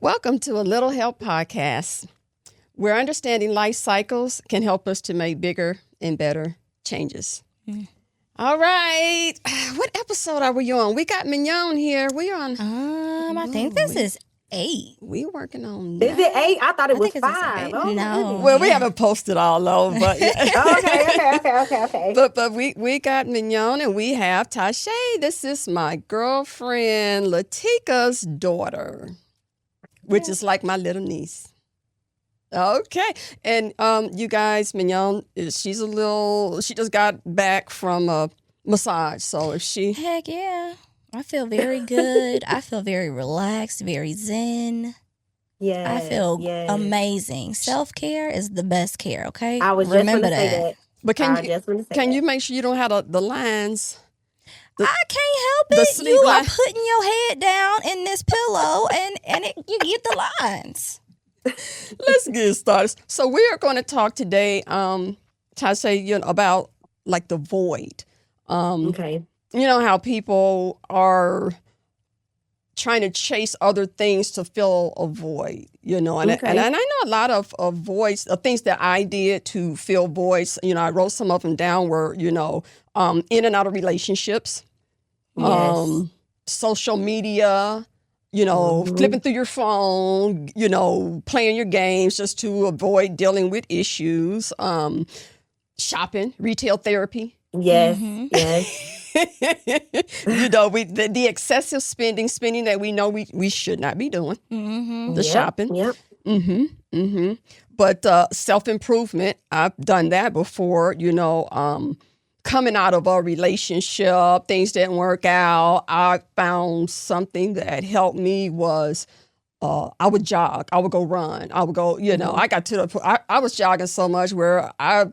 Welcome to a Little Help podcast, where understanding life cycles can help us to make bigger and better changes. All right. What episode are we on? We got Mignon here. We are on. I think this is 8. We're working on. Is it 8? I thought it was think it's 5. eight. Oh, No. Well, we haven't posted all over, but okay. but we got Mignon and we have Tashay. This is my girlfriend Latika's daughter, which is like my little niece. Okay. And you guys, Mignon, she just got back from a massage. So if she... Heck yeah. I feel very good. I feel very relaxed, very zen. Yeah. I feel amazing. Self-care is the best care, okay? I was just going to say that. But can you make sure you don't have the lines? I can't help it. You are putting your head down in this pillow and you get the lines. Let's get started. So we are going to talk today, Tashay, about like the void. Okay. You know how people are trying to chase other things to fill a void, and I know a lot of voids, things that I did to fill voids. I wrote some of them down were, in and out of relationships, social media, flipping through your phone, playing your games just to avoid dealing with issues, shopping, retail therapy. Yes, yes. The excessive spending that we know we should not be doing. The shopping. Yep. But self-improvement, I've done that before, coming out of a relationship, things didn't work out. I found something that helped me was I would jog. I would go run. I would go, I got to the point, I was jogging so much where I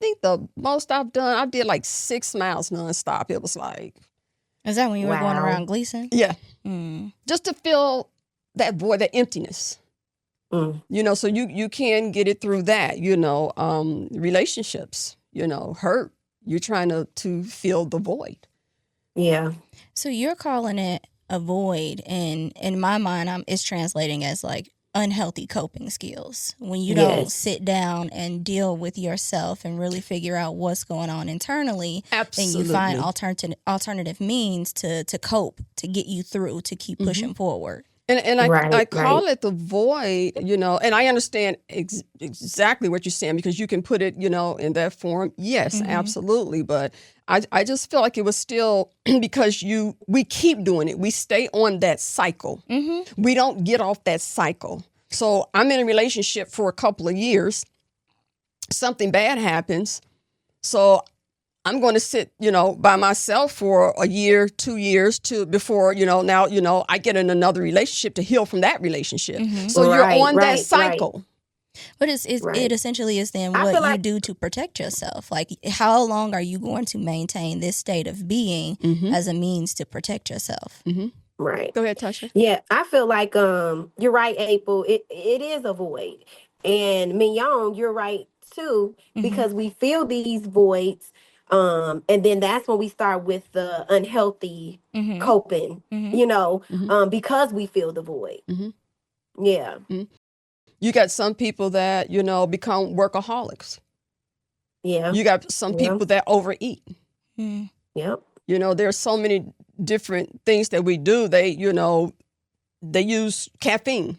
think the most I've done, I did like 6 miles nonstop. It was like. Is that when you were going around Gleason? Yeah. Just to fill that void, that emptiness. So you can get it through that, relationships, hurt. You're trying to fill the void. Yeah. So you're calling it a void, and in my mind, it's translating as like unhealthy coping skills. When you don't sit down and deal with yourself and really figure out what's going on internally, Absolutely. then you find alternative means to cope, to get you through, to keep pushing forward. And I call it the void, and I understand exactly what you're saying because you can put it, in that form. Yes, absolutely. But I just feel like it was still because we keep doing it. We stay on that cycle. We don't get off that cycle. So I'm in a relationship for a couple of years. Something bad happens. So I'm going to sit, by myself for a year, 2 years before, now, I get in another relationship to heal from that relationship. So you're on that cycle. But it essentially is then what you do to protect yourself. Like, how long are you going to maintain this state of being as a means to protect yourself? Right. Go ahead, Tasha. Yeah, I feel like you're right, April. It is a void. And Mignon, you're right, too, because we feel these voids. And then that's when we start with the unhealthy coping, because we feel the void. Yeah. You got some people that, become workaholics. Yeah. You got some people that overeat. Yep. There's so many different things that we do. They use caffeine.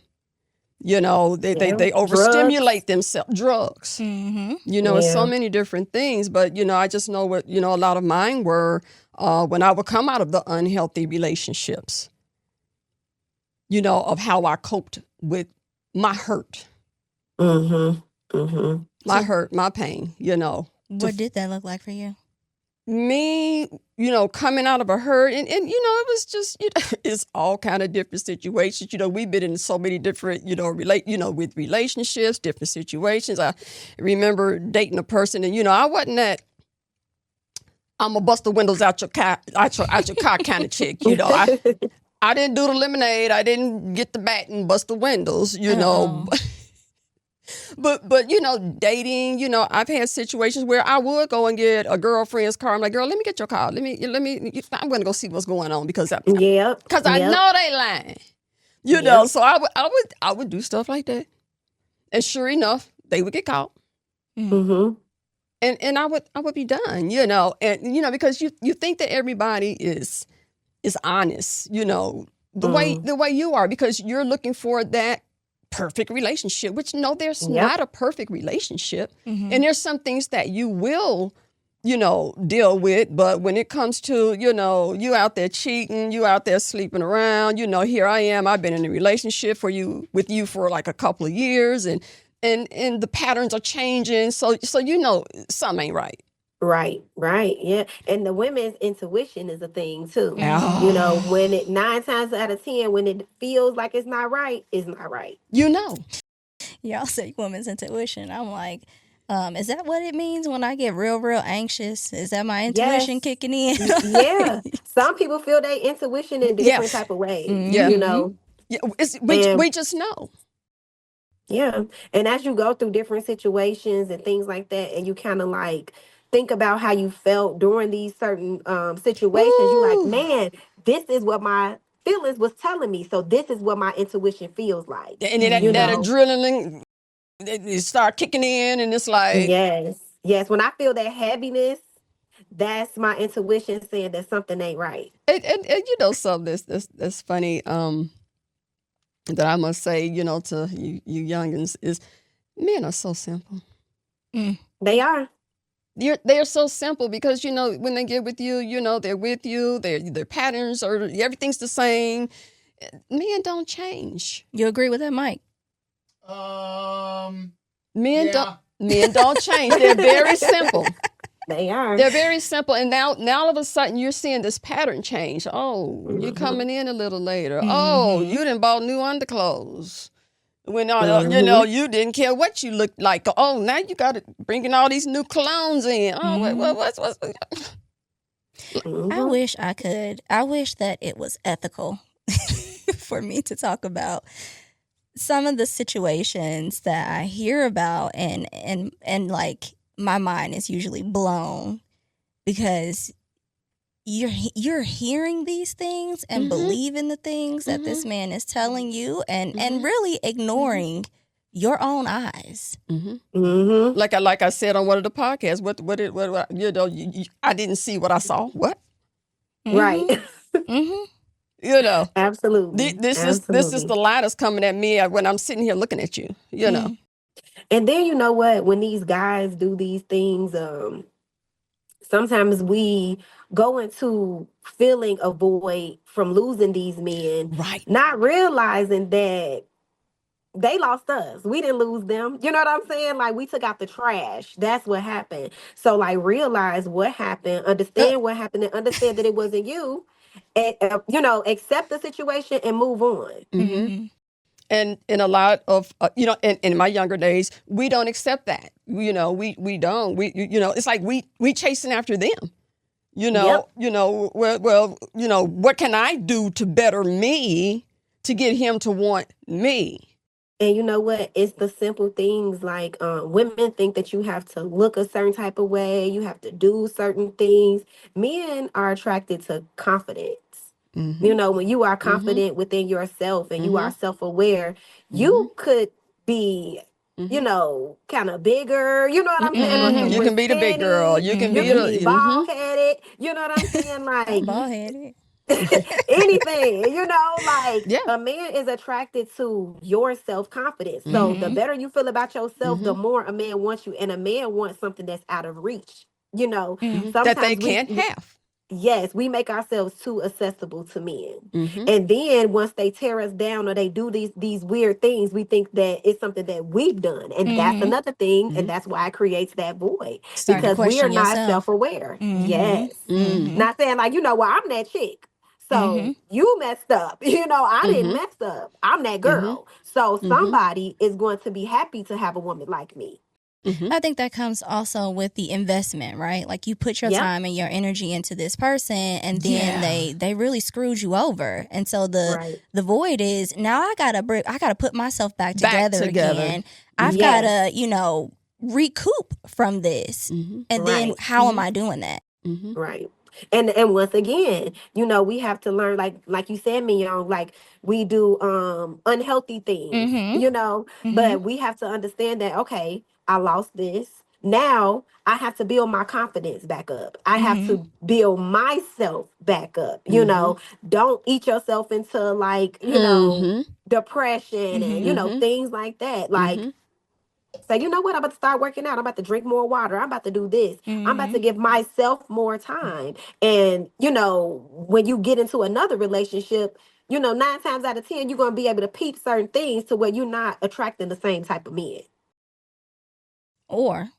They overstimulate themselves. Drugs. It's so many different things. But, I just know what, a lot of mine were when I would come out of the unhealthy relationships, of how I coped with my hurt. My hurt, my pain, What did that look like for you? Me, coming out of a hurt and it was just, it's all kind of different situations. We've been in so many different, with relationships, different situations. I remember dating a person and, I wasn't that, I'm gonna bust the windows out your car kind of chick, I didn't do the lemonade. I didn't get the bat and bust the windows, But dating, I've had situations where I would go and get a girlfriend's car. I'm like, girl, let me get your car. I'm going to go see what's going on because I know they lying. You know, so I would do stuff like that. And sure enough, they would get caught. Mm-hmm. And I would be done, you know. And you know, because you think that everybody is honest, you know, the way you are, because you're looking for that perfect relationship, which no, there's not a perfect relationship. And there's some things that you will, you know, deal with. But when it comes to, you know, you out there cheating, you out there sleeping around, you know, here I am, I've been in a relationship with you for like a couple of years, and the patterns are changing. So you know something ain't right. Right, yeah. And the women's intuition is a thing too. Oh. You know, when it 9 times out of 10, when it feels like it's not right, it's not right. You know. Y'all say women's intuition. I'm like, is that what it means when I get real anxious? Is that my intuition kicking in? Yeah. Some people feel their intuition in different type of ways. You know. Yeah, we just know. Yeah. And as you go through different situations and things like that, and you kind of like think about how you felt during these certain situations, you're like, man, this is what my feelings was telling me. So this is what my intuition feels like. And then that adrenaline, it start kicking in, and it's like, yes. When I feel that heaviness, that's my intuition saying that something ain't right. And you know something that's funny, that I must say, you know, to you youngins, is men are so simple. They are. They're so simple, because you know when they get with you, you know they're with you. Their patterns are, everything's the same. Men don't change. You agree with that, Mike? Men don't change. They're very simple. They are. They're very simple. And now all of a sudden you're seeing this pattern change. Oh, you're coming in a little later. Oh, you done bought new underclothes. When you know, you didn't care what you looked like. Oh, now you got to bringing all these new clones in. Oh, what's I wish I could. I wish that it was ethical for me to talk about some of the situations that I hear about, and like my mind is usually blown, because you're hearing these things and believing the things that this man is telling you, and really ignoring your own eyes. Like I said on one of the podcasts, what you know, I didn't see what I saw. What? Right. You know, absolutely. This is the light that's coming at me when I'm sitting here looking at you. You know. And then you know what? When these guys do these things, sometimes we go into feeling a void from losing these men, right? Not realizing that they lost us. We didn't lose them. You know what I'm saying? Like, we took out the trash. That's what happened. So, like, realize what happened, understand what happened, and understand that it wasn't you. And, you know, accept the situation and move on. And in a lot of, you know, in my younger days, we don't accept that. You know, we don't. You know, it's like we chasing after them. You know, you know, well, you know, what can I do to better me to get him to want me? And you know what? It's the simple things, like women think that you have to look a certain type of way, you have to do certain things. Men are attracted to confidence. You know, when you are confident within yourself and you are self-aware, you could be, you know, kind of bigger. You know what I'm saying? Or you can be the big girl. You can be bald-headed. You know what I'm saying? Like, bald-headed. anything, you know, like a man is attracted to your self-confidence. So the better you feel about yourself, the more a man wants you, and a man wants something that's out of reach, you know, that they can't have. Yes, we make ourselves too accessible to men. And then once they tear us down or they do these weird things, we think that it's something that we've done. And that's another thing. And that's why it creates that void. Because we are not self-aware. Yes. Not saying like, you know, well, I'm that chick. So you messed up. You know, I didn't mess up. I'm that girl. So somebody is going to be happy to have a woman like me. I think that comes also with the investment, right? Like, you put your time and your energy into this person, and then they really screwed you over. And so the void is, now I gotta put myself back together again. I've gotta, you know, recoup from this. And then how am I doing that? Right. And once again, we have to learn, like you said, Mignon, like we do unhealthy things, Mm-hmm. but we have to understand that, okay, I lost this. Now I have to build my confidence back up. I have Mm-hmm. to build myself back up. Mm-hmm. Don't eat yourself into, like, Mm-hmm. depression and Mm-hmm. things like that. Like, Mm-hmm. say, you know what, I'm about to start working out. I'm about to drink more water. I'm about to do this. I'm about to Mm-hmm. give myself more time. And, when you get into another relationship, 9 times out of 10, you're going to be able to peep certain things to where you're not attracting the same type of men. Or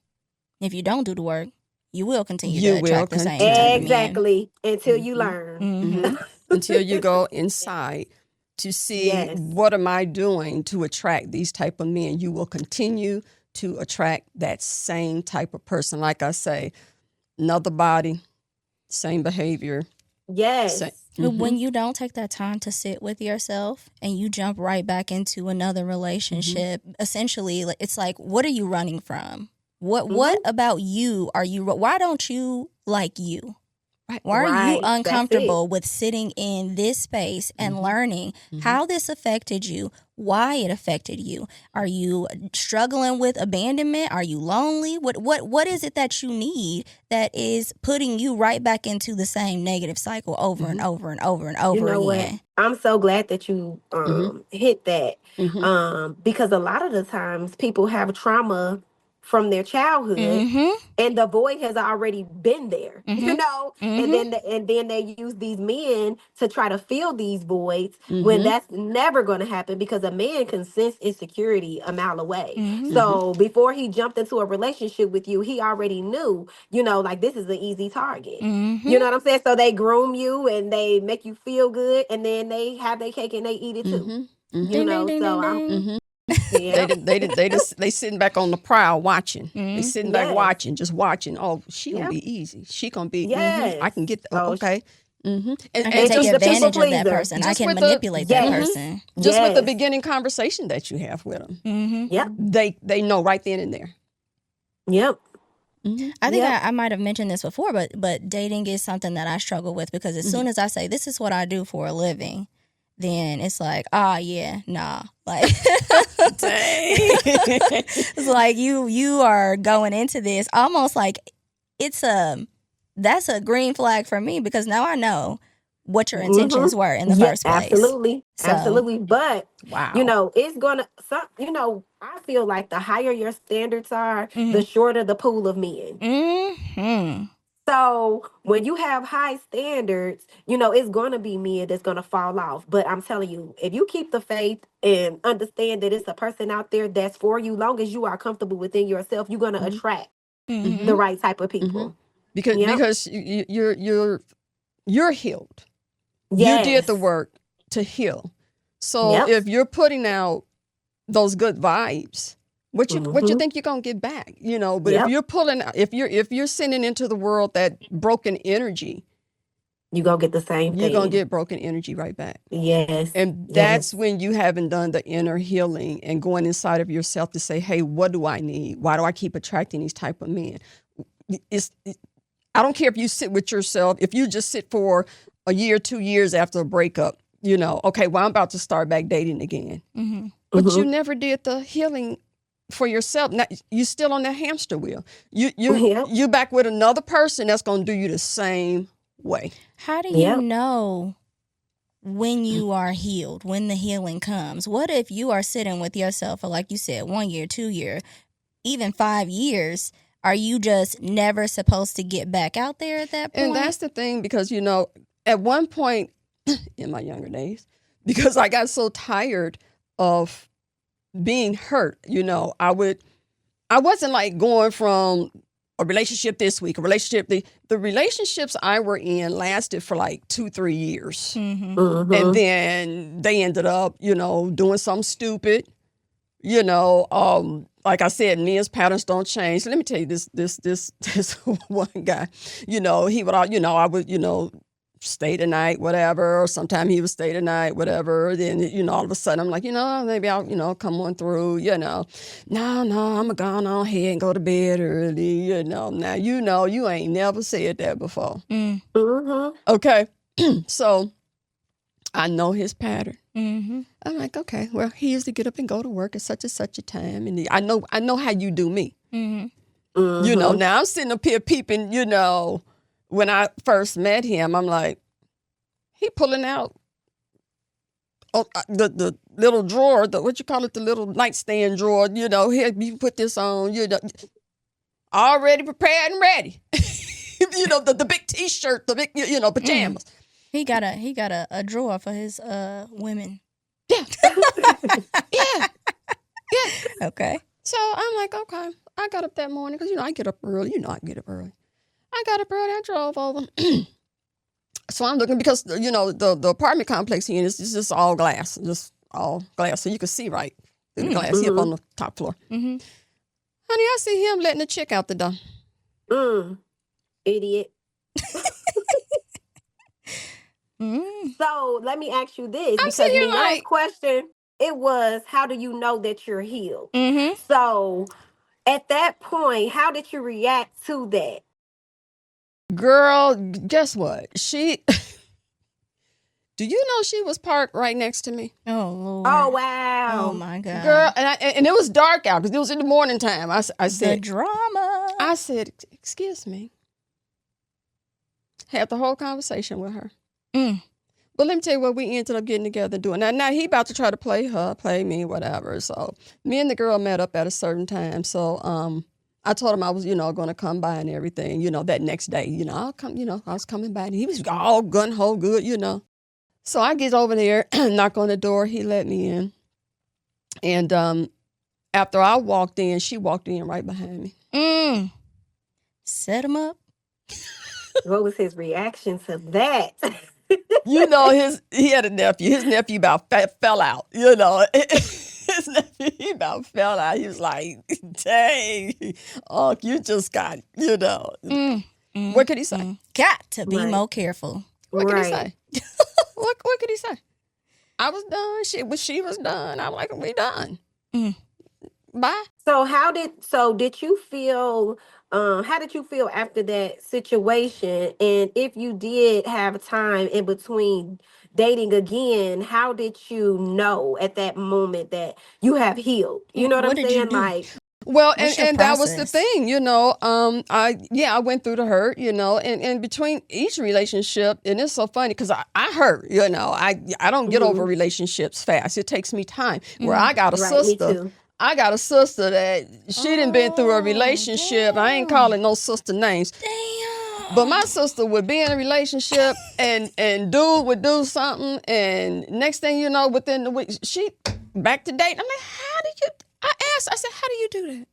if you don't do the work, you will continue You to will attract the same type of continue. men. Exactly. Until you Mm-hmm. learn. Mm-hmm. Mm-hmm. Until you go inside to see Yes. what am I doing to attract these type of men. You will continue to attract that same type of person. Like I say, another body, same behavior. Yes. Same. But when Mm-hmm. you don't take that time to sit with yourself and you jump right back into another relationship, essentially, it's like, what are you running from? What about you are you? Why don't you like you? Right. Why are you Right. That's it. uncomfortable with sitting in this space and Mm-hmm. learning how this affected you, why it affected you? Are you struggling with abandonment? Are you lonely? What is it that you need that is putting you right back into the same negative cycle over and over and over and You over know what? again? I'm so glad that you Mm-hmm. hit that. Mm-hmm. Because a lot of the times people have trauma from their childhood, Mm-hmm. and the void has already been there, Mm-hmm. and Mm-hmm. then they use these men to try to fill these voids, when Mm-hmm. that's never going to happen, because a man can sense insecurity a mile away. Mm-hmm. Mm-hmm. So before he jumped into a relationship with you, he already knew, like, this is an easy target. You Mm-hmm. know what I'm saying? So they groom you and they make you feel good, and then they have their cake and they eat it too. Mm-hmm. Mm-hmm. Ding ding ding So ding I'm, ding. Mm-hmm. yeah, They sitting back on the prowl watching. They Mm-hmm. sitting back yes, watching, just watching. Oh, she gonna yeah, be easy. She gonna be. I yes. can get. So Okay. Mm-hmm. I can And and take she's the just people advantage of that pleaser. person. I just can with the manipulate that Yes, person. just with the yes, beginning conversation that you have with them, Mm-hmm. yep, they know right then and there. yep, Mm-hmm. I think yep. I might have mentioned this before, but dating is something that I struggle with, because as soon as I say this is what I do for a living, then it's like, yeah, nah. Like Dang. it's like you are going into this almost like that's a green flag for me, because now I know what your intentions were in the Yeah, first place. absolutely, So, absolutely. But Wow. it's gonna. Some, I feel like the higher your standards are, the mm-hmm. shorter the pool of men. Mm-hmm. So when you have high standards, it's going to be men that's going to fall off. But I'm telling you, if you keep the faith and understand that it's a person out there that's for you, long as you are comfortable within yourself, you're going to Mm-hmm. attract Mm-hmm. the Mm-hmm. right type of Mm-hmm. people. Because Yep. you're healed. You did the Yes. work to heal. So Yep. if you're putting out those good vibes, what you Hmm. think you're gonna get back? But if Yep. you're pulling, if you're sending into the world that broken energy, You're going to get the same you're gonna thing. get broken energy right back. Yes. And that's Yes. when you haven't done the inner healing and going inside of yourself to say, hey, what do I need? Why do I keep attracting these type of men? I don't care if you sit with yourself. If you just sit for a year, 2 years after a breakup, okay, well, I'm about to start back dating again. Mm-hmm. But Hmm. you never did the healing for yourself. Now, you still on that hamster wheel. Yep. You back with another person that's going to do you the same way. How do you Yep. know when you are healed, when the healing comes? What if you are sitting with yourself for, like you said, 1 year, 2 year, even 5 years? Are you just never supposed to get back out there at that point? And that's the thing, because, at one point in my younger days, because I got so tired of being hurt, I wasn't like going from a relationship this week, a relationship. The relationships I were in lasted for like 2-3 years. Mm-hmm. Hmm. And then they ended up, doing something stupid, like I said, men's patterns don't change. Let me tell you this one guy, he would, I would, stay the night, whatever. Or sometime he would stay the night, whatever. Then, you know, all of a sudden I'm like, you know, maybe I'll, you know, come on through, you know. No, I'm going to go on ahead and go to bed early, you know. Now, you know, you ain't never said that before. Mm-hmm. Okay. So I know his pattern. Mm-hmm. I'm like, okay, well, he used to get up and go to work at such and such a time. And I know how you do me. Mm-hmm. Mm-hmm. You know, now I'm sitting up here peeping, you know, when I first met him, I'm like, he pulling out the little drawer, what you call it, the little nightstand drawer, you know, here, you put this on, you know, already prepared and ready. You know, the big T-shirt, the big, you know, pajamas. He got a drawer for his women. Yeah. Yeah. Okay. So I'm like, okay. I got up that morning because, you know, I get up early. You know I get up early. I got up early. I drove over. So I'm looking because, you know, the apartment complex here is just all glass. Just all glass. So you can see right through the glass. He up on the top floor. Mm-hmm. Honey, I see him letting the chick out the door. Idiot. So let me ask you this, because Mignon's like, question, it was, how do you know that you're healed? Mm-hmm. So at that point, how did you react to that? Girl, guess what? Do you know she was parked right next to me? Oh, Lord. Oh, wow. Oh, my God. Girl, and it was dark out because it was in the morning time. I the said, drama. I said, excuse me. Had the whole conversation with her. But let me tell you what we ended up getting together doing. Now he about to try to play her, play me, whatever. So me and the girl met up at a certain time. So I told him I was, you know, going to come by and everything, you know, that next day. You know, I'll come, you know, I was coming by and he was all gun-ho good, you know. So I get over there, knock on the door. He let me in. And after I walked in, she walked in right behind me. Set him up. What was his reaction to that? You know, he had a nephew. His nephew about fell out, you know. His nephew, he about fell out. He was like, dang, Unc, you just got, you know. What could he say? Got to be more careful. What could he say? What could he say? I was done. She was done. I'm like, we done. Bye. So did you feel, how did you feel after that situation? And if you did have time in between dating again, how did you know at that moment that you have healed? You know what I'm saying? Like, well, and that was the thing, you know. I went through the hurt, you know, and between each relationship, and it's so funny because I hurt, you know. I don't get over relationships fast. It takes me time. Where I got a sister. Me too. I got a sister that she done been through a relationship. Damn. I ain't calling no sister names. Damn. But my sister would be in a relationship and dude would do something, and next thing you know, within the week, she back to date. I'm like, how did you? I asked, I said, how do you do that?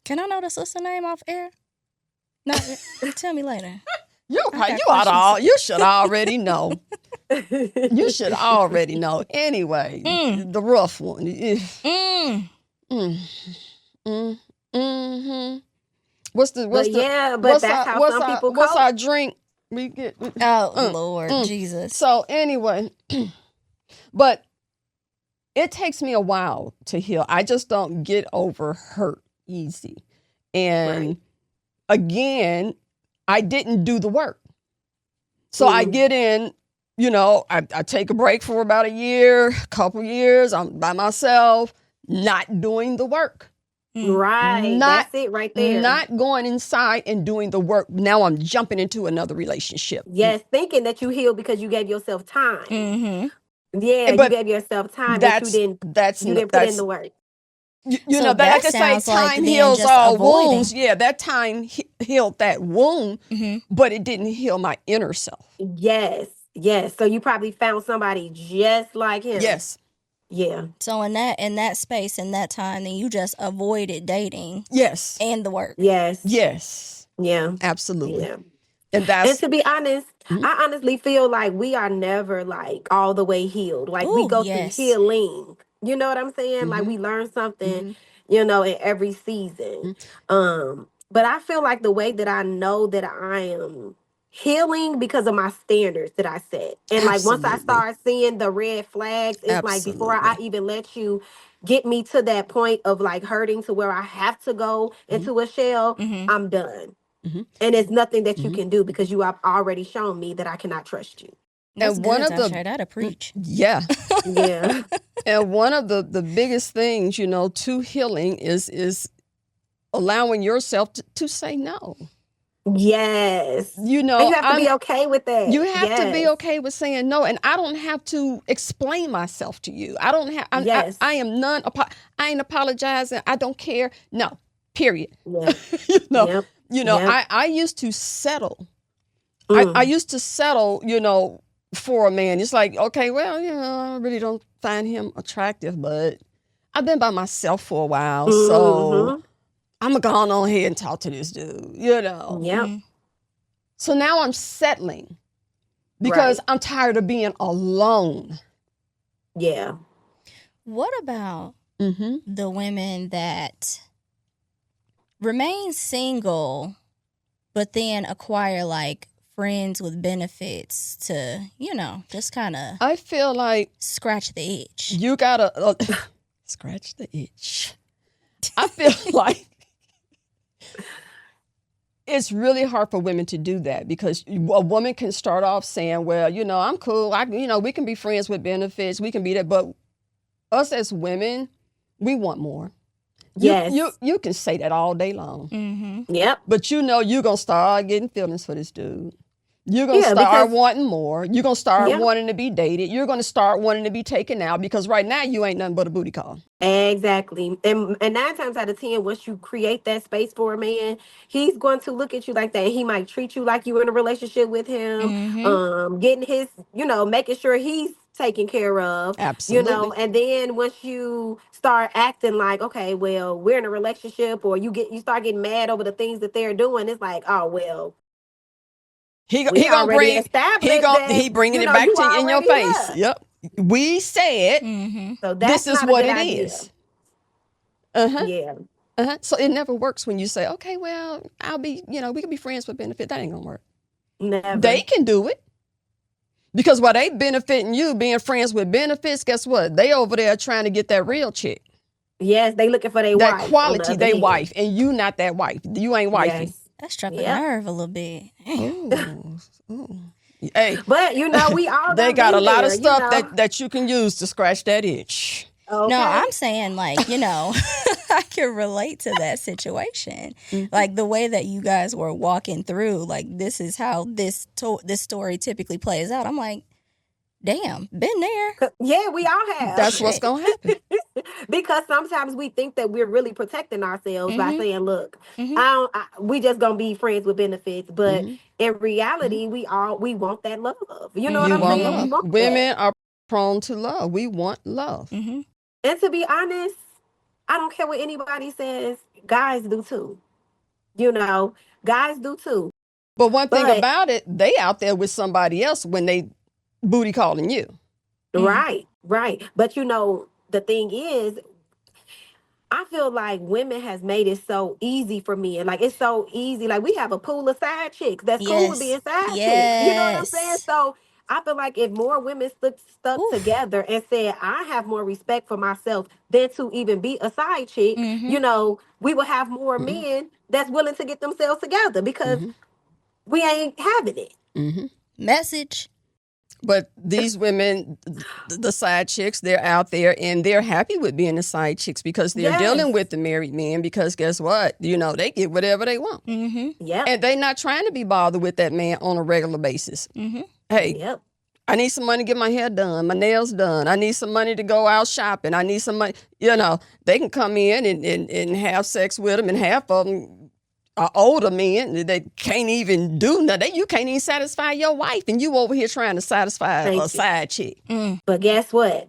Can I know the sister name off air? No, tell me later. You should already know. You should already know. Anyway, the rough one. What's our drink? We get. Oh Lord Jesus. So anyway, but it takes me a while to heal. I just don't get over hurt easy. And again, I didn't do the work. So I get in, you know, I take a break for about a year, couple years. I'm by myself, not doing the work. Right. That's it right there. Not going inside and doing the work. Now I'm jumping into another relationship. Yes, thinking that you healed because you gave yourself time. Yeah, but you gave yourself time, but you didn't put in the work. You know, that like I say, time heals all wounds. Yeah, that time healed that wound, but it didn't heal my inner self. Yes. So you probably found somebody just like him. Yes. Yeah. So in that space, in that time, then you just avoided dating. Yes. And the work. Yes. Yeah. Absolutely. Yeah. And to be honest, I honestly feel like we are never like all the way healed. Like we go through healing. You know what I'm saying? Like we learn something, you know, in every season. But I feel like the way that I know that I am healing because of my standards that I set. And like once I Absolutely. start seeing the red flags, it's like before I Absolutely. even let you get me to that point of like hurting to where I have to go Mhm. into a shell, Mm-hmm. I'm done. Mhm. And it's nothing that you Mhm. can do because you have already shown me that I cannot trust you. That's And one good, of the Tashay. That'll preach. yeah, Yeah. and one of the biggest things, to healing is allowing yourself to say no. Yes. You And know, you have to be okay with that. you have to be Yes. okay with saying no, and I don't have to explain myself to you. I don't have. Yes. I am none. I ain't apologizing. I don't care. No. Period. Yeah. you know. Yep. You know. Yep. I used to settle. I Mm. used to settle. For a man. It's like, okay, well, I really don't find him attractive, but I've been by myself for a while, so Mm-hmm. I'm gonna go on ahead and talk to this dude. Yep. Mm-hmm. So now I'm settling because Right. I'm tired of being alone. Yeah. What about Mm-hmm. the women that remain single, but then acquire like friends with benefits to, just kind of I feel like scratch the itch? you gotta scratch the itch. I feel like it's really hard for women to do that because a woman can start off saying, well, I'm cool. We can be friends with benefits. We can be that. But us as women, we want more. Yes. You can say that all day long. Mm-hmm. Yep. But you're going to start getting feelings for this dude. You're going to Yeah, start because wanting more. You're going to start yeah, wanting to be dated. You're going to start wanting to be taken out because right now you ain't nothing but a booty call. exactly. And 9 times out of 10, once you create that space for a man, he's going to look at you like that. He might treat you like you're in a relationship with him, Mm-hmm. getting his, making sure he's taken care of, Absolutely. and then once you start acting like, okay, well, we're in a relationship, or you start getting mad over the things that they're doing, it's like, oh well, we He gonna already bring established that, he bringing it back you to you in your already face. left. Yep. We said Mm-hmm. So this that's is not a what good it idea. is. Uh-huh. Yeah. Uh-huh. So it never works when you say, okay, well, we can be friends with benefit. That ain't gonna work. They Never. can do it. Because while they benefiting you being friends with benefits, guess what? They over there trying to get that real chick. Yes, they looking for their That wife on the quality, other they hand. wife. And you not that wife. You ain't wifey. Yes. That struck a Yep. nerve a little bit. Ooh. Ooh. Hey, But we all they done got a been lot there, of stuff that you can use to scratch that itch. No, Okay. I'm saying like, I can relate to that situation. Mhm. Like the way that you guys were walking through, like this is how this story typically plays out. I'm like, damn, been there. Yeah, we all have. That's what's Shit. gonna happen. Because sometimes we think that we're really protecting ourselves by Mm-hmm. saying, "Look, Mm-hmm. we just gonna be friends with benefits." But Mhm. in reality, we want that love. You know what You I'm want saying? We Mm-hmm. love. want that. Women are prone to love. We want love. Mm-hmm. And to be honest, I don't care what anybody says. Guys do too. You know, guys do too. But one thing But about it, they out there with somebody else when they booty calling you. Mm. right, right. But the thing is, I feel like women has made it so easy for me. And like it's so easy. Like we have a pool of side chicks that's cool with Yes. being side chicks. You know what I'm saying? Yes. So I feel like if more women stuck Oof. together and said, I have more respect for myself than to even be a side chick, Mm-hmm. we will have more Mhm. men that's willing to get themselves together because Mhm. we ain't having it. Mhm. Message. But these women, the side chicks, they're out there and they're happy with being the side chicks because they're Yes. dealing with the married men because guess what? They get whatever they want. Mm-hmm. Yep. And they're not trying to be bothered with that man on a regular basis. Mm-hmm. Hey, Yep. I need some money to get my hair done, my nails done. I need some money to go out shopping. I need some money. They can come in and have sex with them, and half of them are older men that can't even do nothing. You can't even satisfy your wife, and you over here trying to satisfy Thank a you. side chick. Mm. But guess what?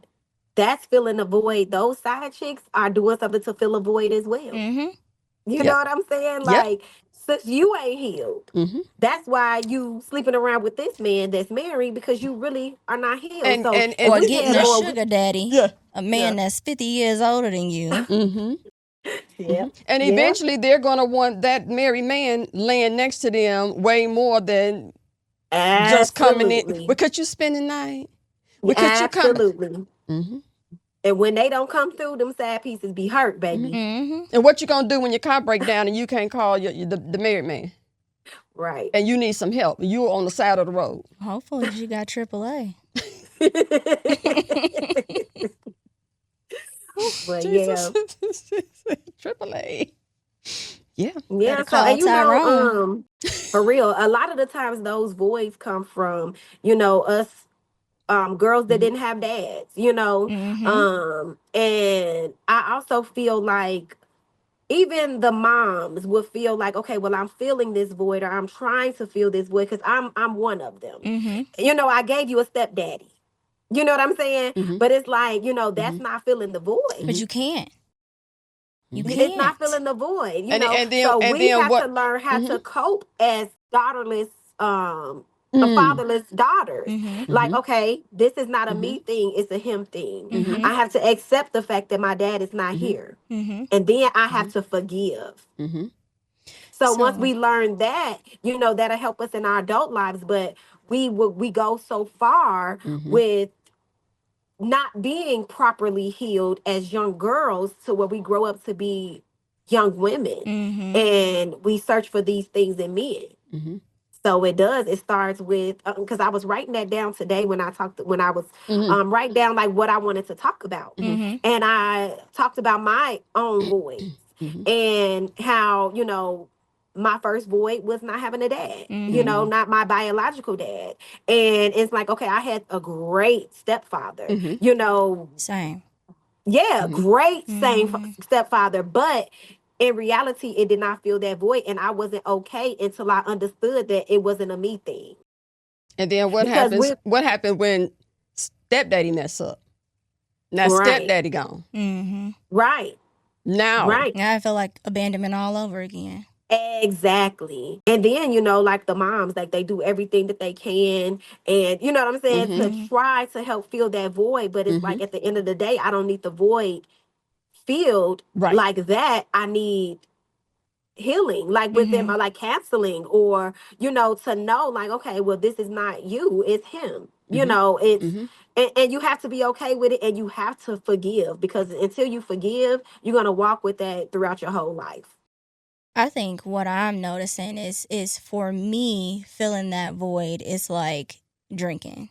That's filling a void. Those side chicks are doing something to fill a void as well. Mm-hmm. You Yep. know what I'm saying? Yep. Like, since you ain't healed, Mm-hmm. that's why you sleeping around with this man that's married because you really are not healed. And So and if Or and we getting had a more, sugar daddy, yeah. a man yeah, that's 50 years older than you. Mm-hmm. yeah, And yeah, eventually they're gonna want that married man laying next to them way more than just coming in. Absolutely. Well, could you spend the night? Well, could you come? Absolutely. Mm-hmm. And when they don't come through, them sad pieces be hurt, baby. Mm-hmm. And what you gonna do when your car break down and you can't call the married man? Right. And you need some help. You're on the side of the road. Hopefully she got AAA. But Jesus. yeah. AAA. Yeah. Yeah. So, call and you know, Tyrone. for real, a lot of the times those voids come from, you know, us girls that didn't have dads, you know. And I also feel like even the moms would feel like, okay, well, I'm feeling this void, or I'm trying to feel this void because I'm one of them. You know, I gave you a stepdaddy. You know what I'm saying? But it's like, you know, that's not filling the void. But you can't. You can't. It's not filling the void, you know. And then, so and we then have what? to learn how to cope as daughterless, fatherless daughters. Like, okay, this is not a me thing, it's a him thing. I have to accept the fact that my dad is not here. And then I have to forgive. So once we learn that, you know, that'll help us in our adult lives. But we go so far with not being properly healed as young girls to where we grow up to be young women, and we search for these things in men. So it starts with, because I was writing that down today when I was writing down like what I wanted to talk about. And I talked about my own voice and how, you know, my first void was not having a dad, you know, not my biological dad. And it's like, okay, I had a great stepfather, you know. Same. Yeah, great same stepfather. But in reality, it did not fill that void. And I wasn't okay until I understood that it wasn't a me thing. And then what happens? What happened when stepdaddy mess up? Now stepdaddy gone. Right. Now I feel like abandonment all over again. Exactly. And then, you know, like the moms, like they do everything that they can, and you know what I'm saying, to try to help fill that void. But it's like at the end of the day, I don't need the void filled like that. I need healing, like with them, or like counseling, or, you know, to know like, okay, well, this is not you, it's him. You know, it's and you have to be okay with it, and you have to forgive, because until you forgive, you're gonna walk with that throughout your whole life. I think what I'm noticing is for me, filling that void is like drinking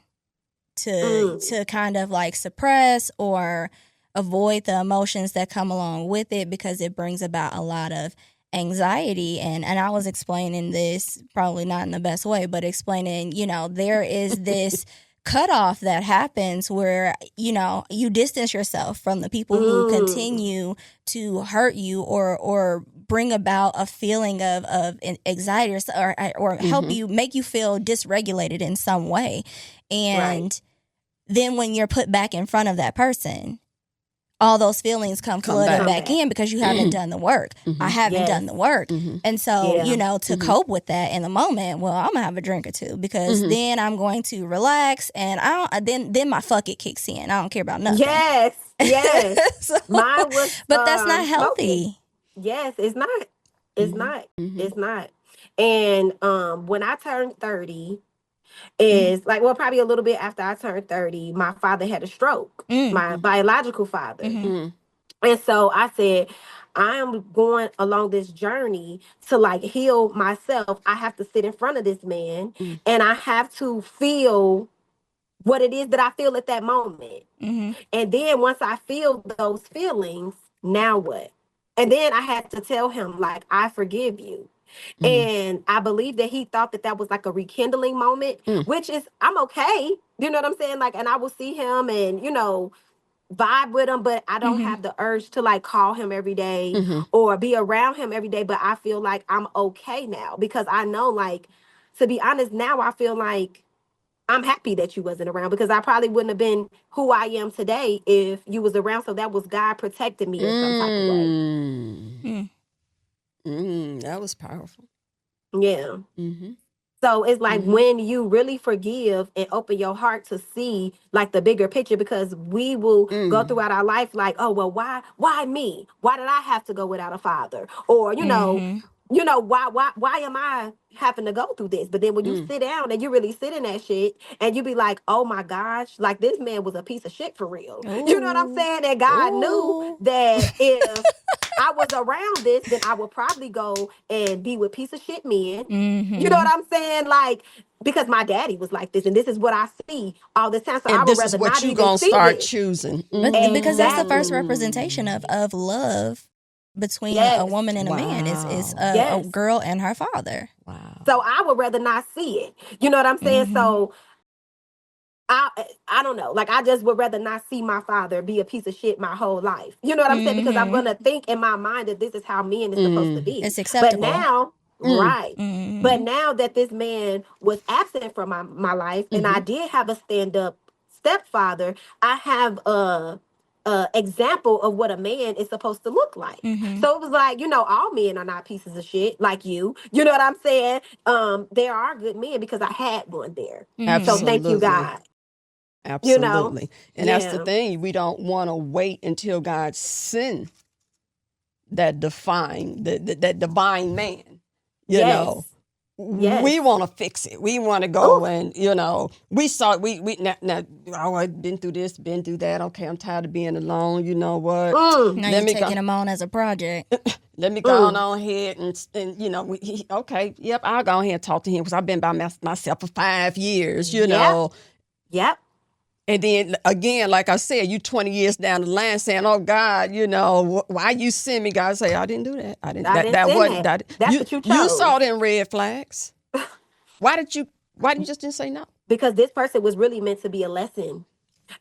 to kind of like suppress or avoid the emotions that come along with it, because it brings about a lot of anxiety. And I was explaining this, probably not in the best way, but explaining, you know, there is this cutoff that happens where, you know, you distance yourself from the people who continue to hurt you or bring about a feeling of anxiety or help you, make you feel dysregulated in some way. And then when you're put back in front of that person, all those feelings come flooding back in because you haven't done the work. I haven't done the work. And so, you know, to cope with that in the moment, well, I'm gonna have a drink or two, because then I'm going to relax, and then my fuck it kicks in. I don't care about nothing. Yes. So, Mine was but that's not healthy. smoking. Yes, it's not. It's not. It's not. And when I turned 30, is like, well, probably a little bit after I turned 30, my father had a stroke, my biological father. And so I said, I am going along this journey to like heal myself. I have to sit in front of this man and I have to feel what it is that I feel at that moment. And then once I feel those feelings, now what? And then I had to tell him, like, I forgive you. And I believe that he thought that was like a rekindling moment, which is, I'm okay. You know what I'm saying? Like, and I will see him and, you know, vibe with him, but I don't have the urge to like call him every day or be around him every day. But I feel like I'm okay now, because I know, like, to be honest, now I feel like I'm happy that you wasn't around, because I probably wouldn't have been who I am today if you was around. So that was God protecting me in some type of way. That was powerful. Yeah. So it's like when you really forgive and open your heart to see like the bigger picture, because we will go throughout our life like, oh, well, why me? Why did I have to go without a father? Or, you know, you know, why am I having to go through this? But then when you sit down and you really sit in that shit and you be like, oh my gosh, like this man was a piece of shit for real. You know what I'm Ooh. saying? And God knew Ooh. that if I was around this, then I would probably go and be with piece of shit men. You know what I'm saying? Like, because my daddy was like this, and this is what I see all the time. So I And would this is rather what not you even gonna see start this. choosing. But because that's the first Exactly. representation of love between a Yes. woman and a man is Wow. a Yes. girl and her father. Wow. So I would rather not see it. You know what I'm saying? So I don't know. Like I just would rather not see my father be a piece of shit my whole life. You know what I'm saying? Because I'm gonna think in my mind that this is how men is supposed to be. It's But acceptable. now, Mm. right. But now that this man was absent from my life and I did have a stand-up stepfather, I have a example of what a man is supposed to look like. So it was like, you know, all men are not pieces of shit like you. You know what I'm saying? There are good men because I had one there. So thank you, Absolutely. God. You know? Absolutely. And that's the Yeah. thing. We don't want to wait until God send that divine man. You know, Yes. Yes. we want to fix it. We want to Ooh. go and, you know, we now, oh, I've been through this, been through that. Okay, I'm tired of being alone. You know what? Now Let you're me go. taking them on as a project. Let me go on ahead and you know, okay, yep, I'll go ahead and talk to him because I've been by myself for 5 years, you know. Yep. And then again, like I said, you 20 years down the line saying, "Oh God, you know, why you send me?" God say, "I didn't do that. I didn't. I That didn't that send wasn't that. that. That's what you You chose. saw them red flags. Why did you just didn't say no? Because this person was really meant to be a lesson.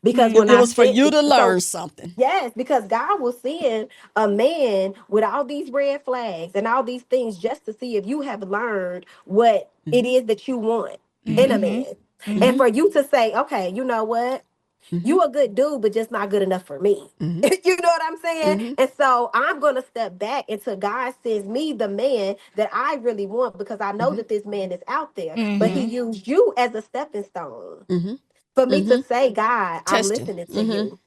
Because It, when it I was for said you to learn so, something. yes, because God was seeing a man with all these red flags and all these things just to see if you have learned what it is that you want in a man. And for you to say, okay, you know what? You a good dude, but just not good enough for me. You know what I'm saying? And so I'm going to step back until God sends me the man that I really want because I know that this man is out there. But he used you as a stepping stone for me to say, God, I'm Testing. listening to you.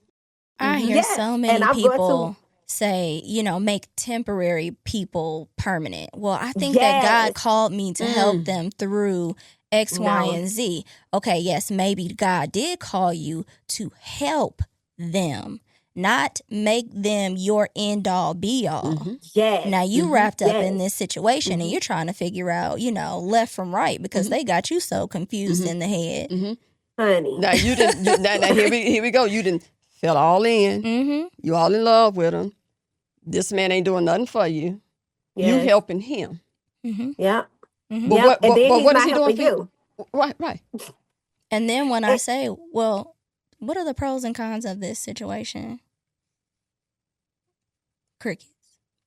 I hear Yes. so And many I'm going to, people say, you know, make temporary people permanent. Well, I think that God yes. called me to help them through X, Y, No. and Z. Okay, yes, maybe God did call you to help them, not make them your end all be all. Yes. Now you wrapped up in Yes. this situation and you're trying to figure out, you know, left from right because they got you so confused in the head. Honey. Now you didn't. Now here we go. You didn't fell all in. You all in love with him. This man ain't doing nothing for you. You Yes. helping him. Yep. But Yep. And then he's what is not he doing helping for you? you. Right. And then when I And- say, well, what are the pros and cons of this situation? Crickets.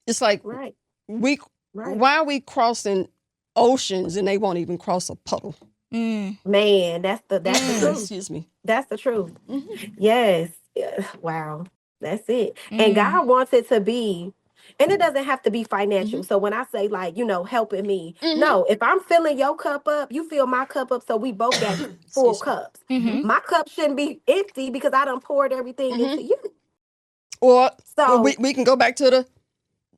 It's like Right. we Right. why are we crossing oceans and they won't even cross a puddle? Man, that's the truth. Excuse me. That's the truth. Yes. Yeah. Wow. That's it. And God wants it to be, and it doesn't have to be financial. So when I say like, you know, helping me, no, if I'm filling your cup up, you fill my cup up so we both got full Excuse me. cups. My cup shouldn't be empty because I done poured everything into you. Or So we can go back to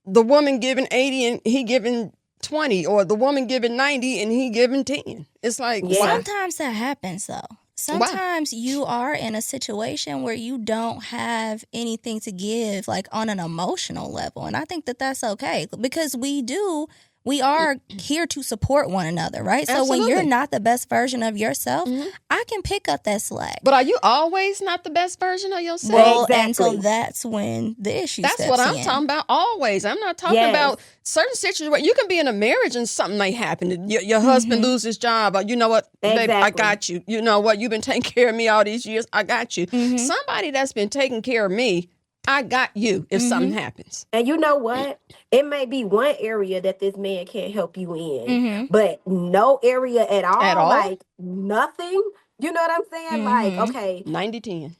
the woman giving 80 and he giving 20, or the woman giving 90 and he giving 10. It's like, Yeah. why? Sometimes that happens though. Sometimes you are in a situation where you don't have anything to give, like on an emotional level. And I think that that's okay because we are here to support one another, right? So when you're Absolutely. not the best version of yourself, I can pick up that slack. But are you always not the best version of yourself? Well, and so Exactly. that's when the issue That's steps what I'm in. talking about. Always. I'm not talking Yes. about certain situations. You can be in a marriage and something may happen. Your husband lose his job. Or you know what, baby, I Exactly. got you. You know what, you've been taking care of me all these years. I got you. Somebody that's been taking care of me, I got you if something happens. And you know what? It may be one area that this man can't help you in, but no area at all. At all? Like nothing. You know what I'm saying? Like, okay. 90-10.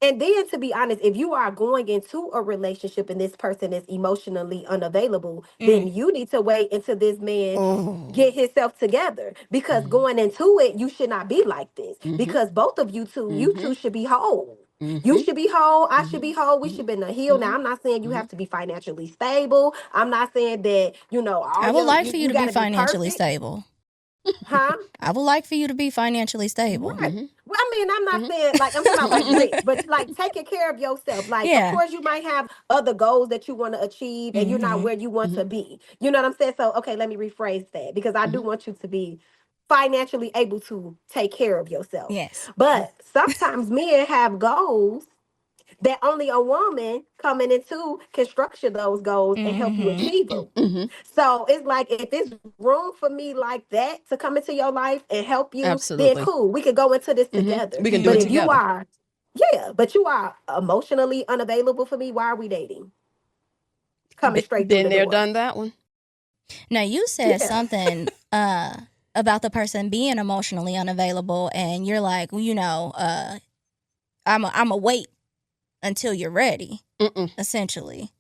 And then to be honest, if you are going into a relationship and this person is emotionally unavailable, then you need to wait until this man get himself together. Because going into it, you should not be like this. Because both of you two should be whole. You Mm-hmm. should be whole. I should be Mm-hmm. whole. We should be in a heal. Now, Mm-hmm. I'm not saying you Mm-hmm. have to be financially stable. I'm not saying that, I all would like for you you to be got to be financially perfect. stable. Huh? I would like for you to be financially stable. Right. Mm-hmm. Well, I mean, I'm not Mm-hmm. saying like I'm talking about like rich, but like taking care of yourself. Like, of Yeah. course, you might have other goals that you want to achieve, and you're not Mm-hmm. where you want Mm-hmm. to be. You know what I'm saying? So, okay, let me rephrase that because I do want you to be financially able to take care of yourself. Yes. But sometimes men have goals that only a woman coming into can structure those goals and help you Mm-hmm. achieve them. Mm-hmm. So it's like if it's room for me like that to come into your life and help you, then Absolutely. cool, we could go into this Mm-hmm. together. We can do But it if Mm-hmm. you together. are, yeah, but you are emotionally unavailable for me, why are we dating? Coming straight through Been the there, door. done that one. Now you said Yeah. something about the person being emotionally unavailable, and you're like, I'm a wait until you're ready. Mm-mm. Essentially,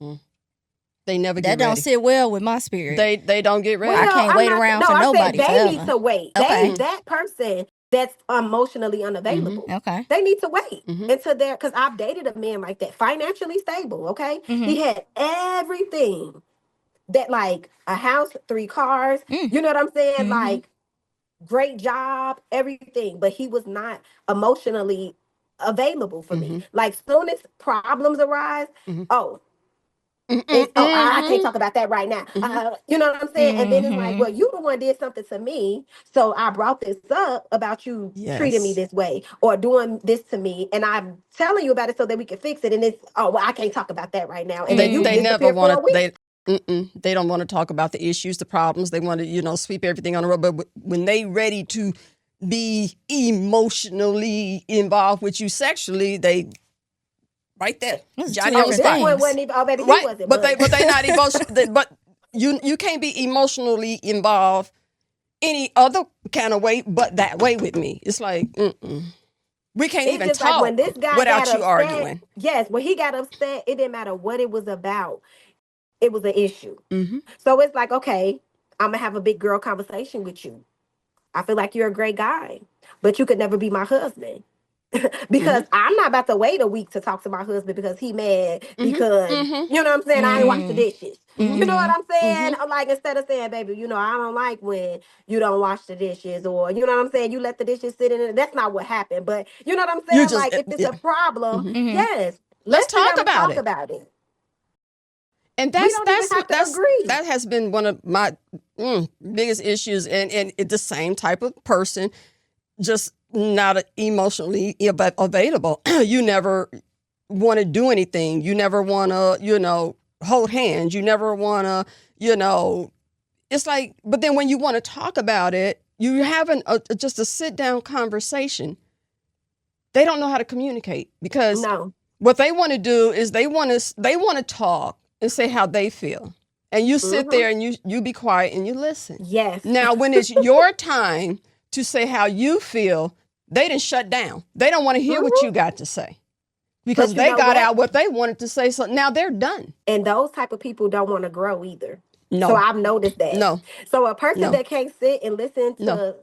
They never that get don't ready. sit well with my spirit. They don't get ready. I Well, can't I'm wait not. around No, for I said nobody they need forever. to wait. Okay. That person that's emotionally Mm-hmm. unavailable. Okay. They need to wait Mm-hmm. until they're. Because I've dated a man like that, financially stable. Okay, Mm-hmm. he had everything that, like a house, 3 cars. Mm. You know what I'm saying? Mm-hmm. Like great job, everything, but he was not emotionally available for me. Mm-hmm. Like soon as problems arise, Mm-hmm. oh, it's I can't Mm-hmm. talk about that right now. Mm-hmm. You know what I'm saying? And then it's like, Mm-hmm. well, you the one did something to me, so I brought this up about you treating me Yes. this way or doing this to me, and I'm telling you about it so that we can fix it. And it's well, I can't talk about that right now. And then you They never disappear for want a to. week. They don't want to talk about the issues, the problems. They want to sweep everything on the road. But when they ready to be emotionally involved with you sexually, they right there, Those are two Johnny on the Oh, different this spot. one things. wasn't even. Oh, baby, he Right, wasn't but budging. they not emotional. But you can't be emotionally involved any other kind of way, but that way with me. It's like we can't It's even just like when talk this guy got without you upset. arguing. Yes, when he got upset, it didn't matter what it was about. It was an issue. Mm-hmm. So it's like, okay, I'm gonna have a big girl conversation with you. I feel like you're a great guy, but you could never be my husband. Mm-hmm. Because I'm not about to wait a week to talk to my husband because he mad because Mm-hmm. you know what I'm saying, I ain't washed the Mm-hmm. dishes. You know Mm-hmm. what I'm saying? Mm-hmm. Like instead of saying, baby, I don't like when you don't wash the dishes, or you know what I'm saying, you let the dishes sit in it. That's not what happened. But you know what I'm You saying? just Like if it's yeah. a problem, Mm-hmm. Mm-hmm. yes, Let's let's sit talk down and about talk it. about it. And We don't even have to agree. that has been one of my biggest issues. And it's the same type of person, just not emotionally available. You never want to do anything. You never want to, hold hands. You never want to, it's like, but then when you want to talk about it, you having just a sit down conversation. They don't know how to communicate because No. what they want to do is they want to talk and say how they feel. And you sit Mm-hmm. there and you be quiet and you listen. Yes. Now, when it's your time to say how you feel, they done shut down. They don't want to hear what Mm-hmm. you got to say because But you they know got what? out what they wanted to say. So now they're done. And those type of people don't want to grow either. So No, I've noticed that. no, So a person no, that can't sit and listen no. to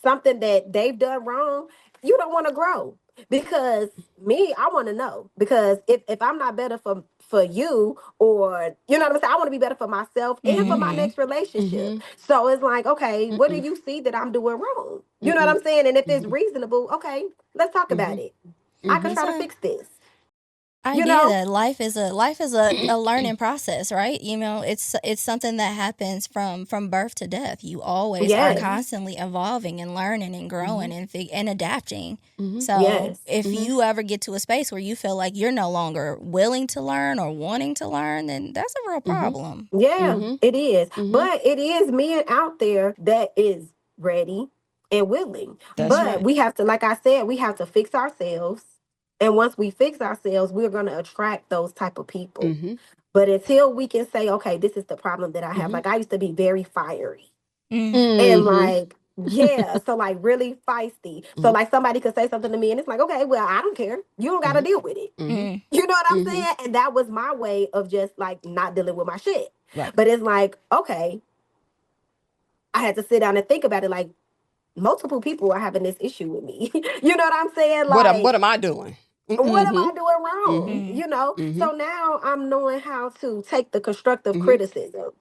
something that they've done wrong, you don't want to grow. Because me, I want to know. Because if I'm not better for you, or you know what I'm saying, I want to be better for myself and for my Mm-hmm. next relationship. Mm-hmm. So it's like, okay, what do Mm-mm. you see that I'm doing wrong? You know what Mm-mm. I'm saying? And if it's Mm-hmm. reasonable, okay, let's talk about Mm-hmm. it. I can Mm-hmm. try That's to a fix this. You idea know? that life is a learning process, right? It's something that happens from birth to death. You always are Yes. constantly evolving and learning and growing and adapting. Mm-hmm. So Yes. if Mm-hmm. you ever get to a space where you feel like you're no longer willing to learn or wanting to learn, then that's a real Mm-hmm. problem. Yeah, Mm-hmm. it is. Mm-hmm. But it is men out there that is ready and willing. That's But right. we have to, like I said, we have to fix ourselves. And once we fix ourselves, we're going to attract those type of people. Mm-hmm. But until we can say, okay, this is the problem that I have. Mm-hmm. Like I used to be very fiery. Mm. And Mm-hmm. like, yeah, so like really feisty. So Mm-hmm. like somebody could say something to me and it's like, okay, well, I don't care. You don't got to Mm-hmm. deal with it. Mm-hmm. Mm. You know what I'm Mm-hmm. saying? And that was my way of just like not dealing with my shit. Right. But it's like, okay, I had to sit down and think about it. Like multiple people are having this issue with me. You know what I'm saying? What Like, am I doing? What am I Mm-hmm. doing wrong? Mm-hmm. You know? Mm-hmm. So now I'm knowing how to take the constructive Mm-hmm. criticism,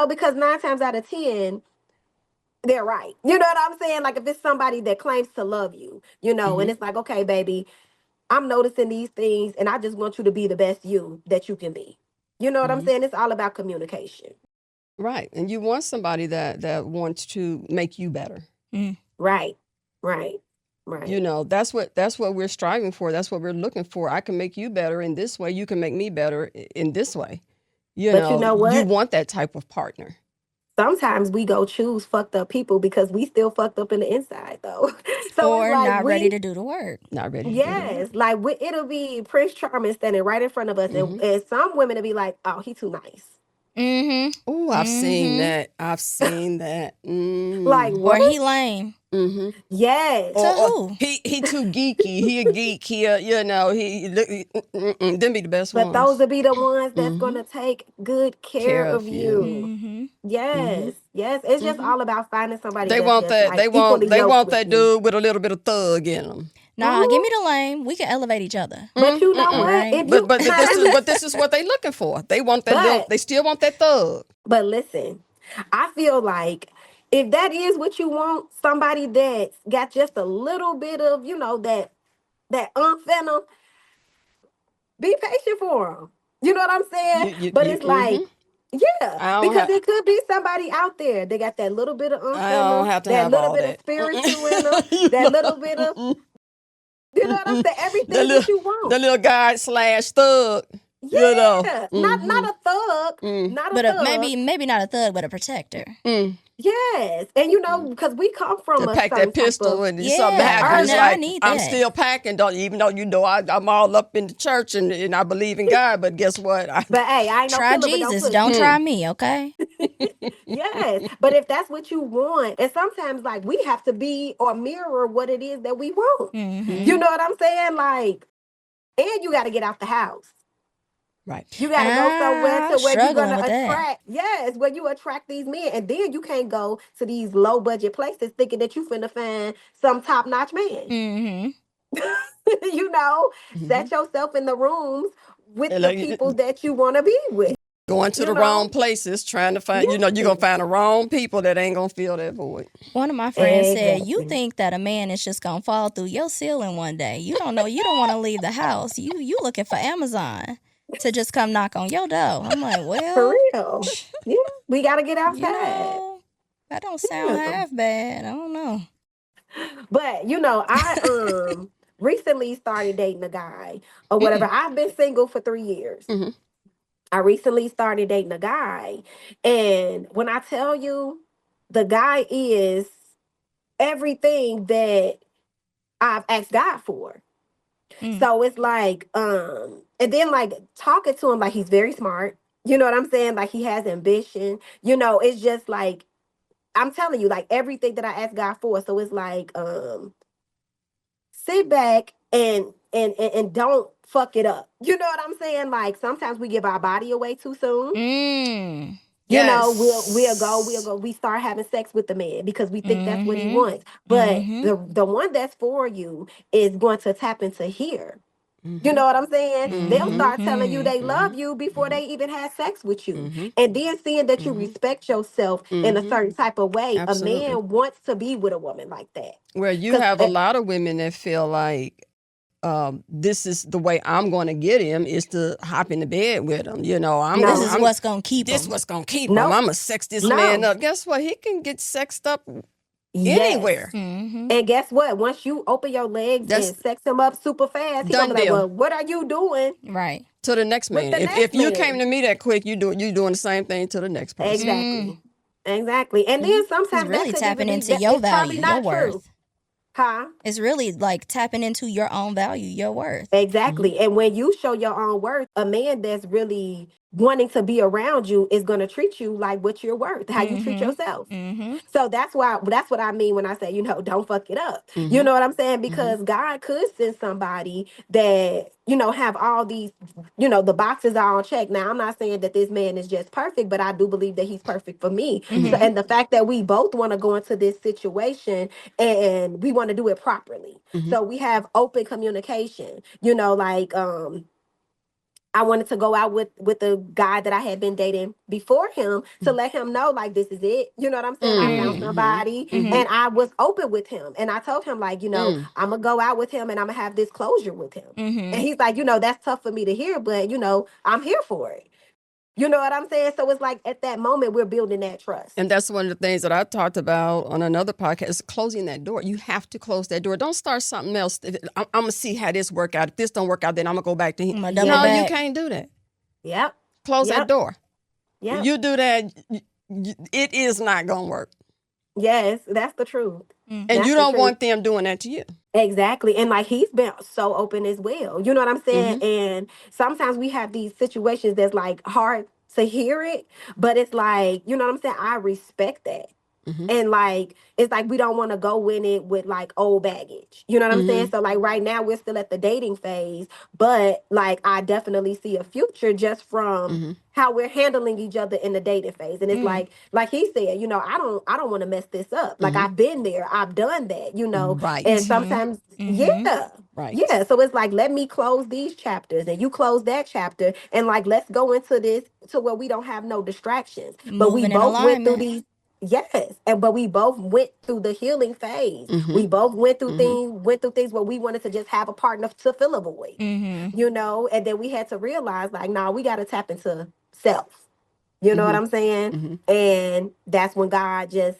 because 9 times out of 10, they're right. You know what I'm saying? Like if it's somebody that claims to love you, and Mm-hmm. it's like, okay, baby, I'm noticing these things and I just want you to be the best you that you can be. You know what I'm Mm-hmm. saying? It's all about communication. Right. And you want somebody that wants to make you better. Mm. Right. Right. Right. That's what we're striving for. That's what we're looking for. I can make you better in this way. You can make me better in this way. But you know You what? want that type of partner. Sometimes we go choose fucked up people because we still fucked up in the inside though. So it's Or like not ready to do the work. Not ready to do the work. yes, like it'll be Prince Charming standing right in front of us, Mm-hmm. and some women will be like, "Oh, he too nice." Mm-hmm. Oh, I've seen Mm-hmm. that. I've seen that. Like Or what? he lame. Mm-hmm. Yes, To Or who? he too geeky. He a geek. Them be the best but those ones. will be the ones that's Mm-hmm. gonna take good care Care of of you. you. Mm-hmm. Mm-hmm. Yes, yes. It's just Mm-hmm. all about finding somebody They that's want just that. like equally They yoked want with that you. dude with a little bit of thug in him. Nah, give hmm me the lame. We can elevate each other. But you know All Mm-mm. what? right. If you, But this is what they looking for. They want that little. but They still want that thug. But listen, I feel like if that is what you want, somebody that's got just a little bit of, that venom, be patient for them. You know what I'm saying? But it's Mm-hmm. like, yeah, I don't because have. it could be somebody out there. They got that little bit of I don't venom, have to that have little all bit of that. spiritual in them, You that know. little bit of, Mm-mm. you know what I'm Mm-mm. saying? The Everything that little you the want. little guy slash thug. Yeah, not Mm-hmm. a thug, Mm. not a But thug. maybe not a thug, but a protector. Mm. Yes, and because we come from To a pack certain that type pistol of and something Yeah, happen, it's I early. like need I'm that. still packing. Don't even though I'm all up in the church and I believe in God, but guess what? But hey, I ain't no Try killer, but don't Jesus. push Don't me. try me, okay? Yes, but if that's what you want, and sometimes like we have to be or mirror what it is that we want. Mm-hmm. You Mm-hmm. know what I'm saying? Like, and you got to get out the house. Right. You got to go somewhere I'm to where you're struggling gonna with that. attract. Yes, where you attract these men, and then you can't go to these low budget places thinking that you finna find some top notch man. Mm-hmm. Mm-hmm. Set yourself in the rooms with And the like, people that you want to be with. going to You the wrong know. places, trying to find. You're Yes. gonna find the wrong people that ain't gonna fill that void. One of my friends said, "You Exactly. think that a man is just gonna fall through your ceiling one day? You don't know. You don't want to leave the house. You looking for Amazon to just come knock on your door." I'm like, For well, real. Yeah, we got to get you outside. know, that don't sound Yeah. half bad. I don't know. But I recently started dating a guy or whatever. Mm-mm. I've been single for 3 years. Mm-hmm. I recently started dating a guy, and when I tell you, the guy is everything that I've asked God for. Mm. So it's like, and then like talking to him, like he's very smart. You know what I'm saying? Like he has ambition. It's just like I'm telling you, like everything that I asked God for. So it's like, sit back and don't fuck it up. You know what I'm saying? Like sometimes we give our body away too soon. Mm. Yes. We start having sex with the man because we think that's what he Mm-hmm. wants. But Mm-hmm. the one that's for you is going to tap into here. You Mm-hmm. know what I'm saying? They'll Mm-hmm. start telling you Mm-hmm. they Mm-hmm. love you before they even had sex with you. Mm-hmm. And then seeing that you Mm-hmm. respect yourself in a Mm-hmm. certain type of way, a Absolutely. man wants to be with a woman like that. Where you Because have a lot of women that feel like this is the way I'm going to get him is to hop in the bed with him. This no, is what's gonna keep This him. what's gonna keep him. no, I'm gonna sex this man no. up. Guess what? He can get sexed up Yes. anywhere. Mm-hmm. And guess what? Once you open your legs That's and sex him up super fast, he gonna done be like, deal. "Well, what are you doing Right. To the next with man. the If next you came man?" to me that quick, you doing the same thing to the next person. Mm. Exactly, exactly. And Mm-hmm. then It's sometimes that really could even tapping be into that your it's probably value, your not true, worth. huh? It's really like tapping into your own value, your worth. Mm-hmm. Exactly. And when you show your own worth, a man that's really wanting to be around you is going to treat you like what you're worth, how you treat yourself. So that's what I mean when I say, don't fuck it up. You know what I'm saying? Because God could send somebody that, have all these, the boxes are on check. Now, I'm not saying that this man is just perfect, but I do believe that he's perfect for me. So, and the fact that we both want to go into this situation and we want to do it properly. So we have open communication, I wanted to go out with the guy that I had been dating before him to let him know, like, this is it. You know what I'm saying? I found somebody and I was open with him. And I told him, like, I'm going to go out with him and I'm going to have this closure with him. And he's like, that's tough for me to hear, but, I'm here for it. You know what I'm saying? So it's like at that moment, we're building that trust. And that's one of the things that I talked about on another podcast is closing that door. You have to close that door. Don't start something else. I'm going to see how this work out. If this don't work out, then I'm going to go back to him. No, you can't do that. Yep. Close that door. Yeah. You do that, it is not going to work. Yes, that's the truth. And you don't want them doing that to you. Exactly. And like he's been so open as well. You know what I'm saying? And sometimes we have these situations that's like hard to hear it, but it's like, you know what I'm saying? I respect that. And like, it's like we don't want to go in it with like old baggage. You know what I'm saying? So like right now we're still at the dating phase, but like I definitely see a future just from how we're handling each other in the dating phase. And it's like he said, I don't want to mess this up. Like I've been there, I've done that, Right. And sometimes, Right. Yeah. So it's like, let me close these chapters and you close that chapter. And like, let's go into this to where we don't have no distractions. But we both went through these. Yes, but we both went through the healing phase. We both went through things where we wanted to just have a partner to fill a void, and then we had to realize like, nah, we got to tap into self. You know what I'm saying? And that's when God just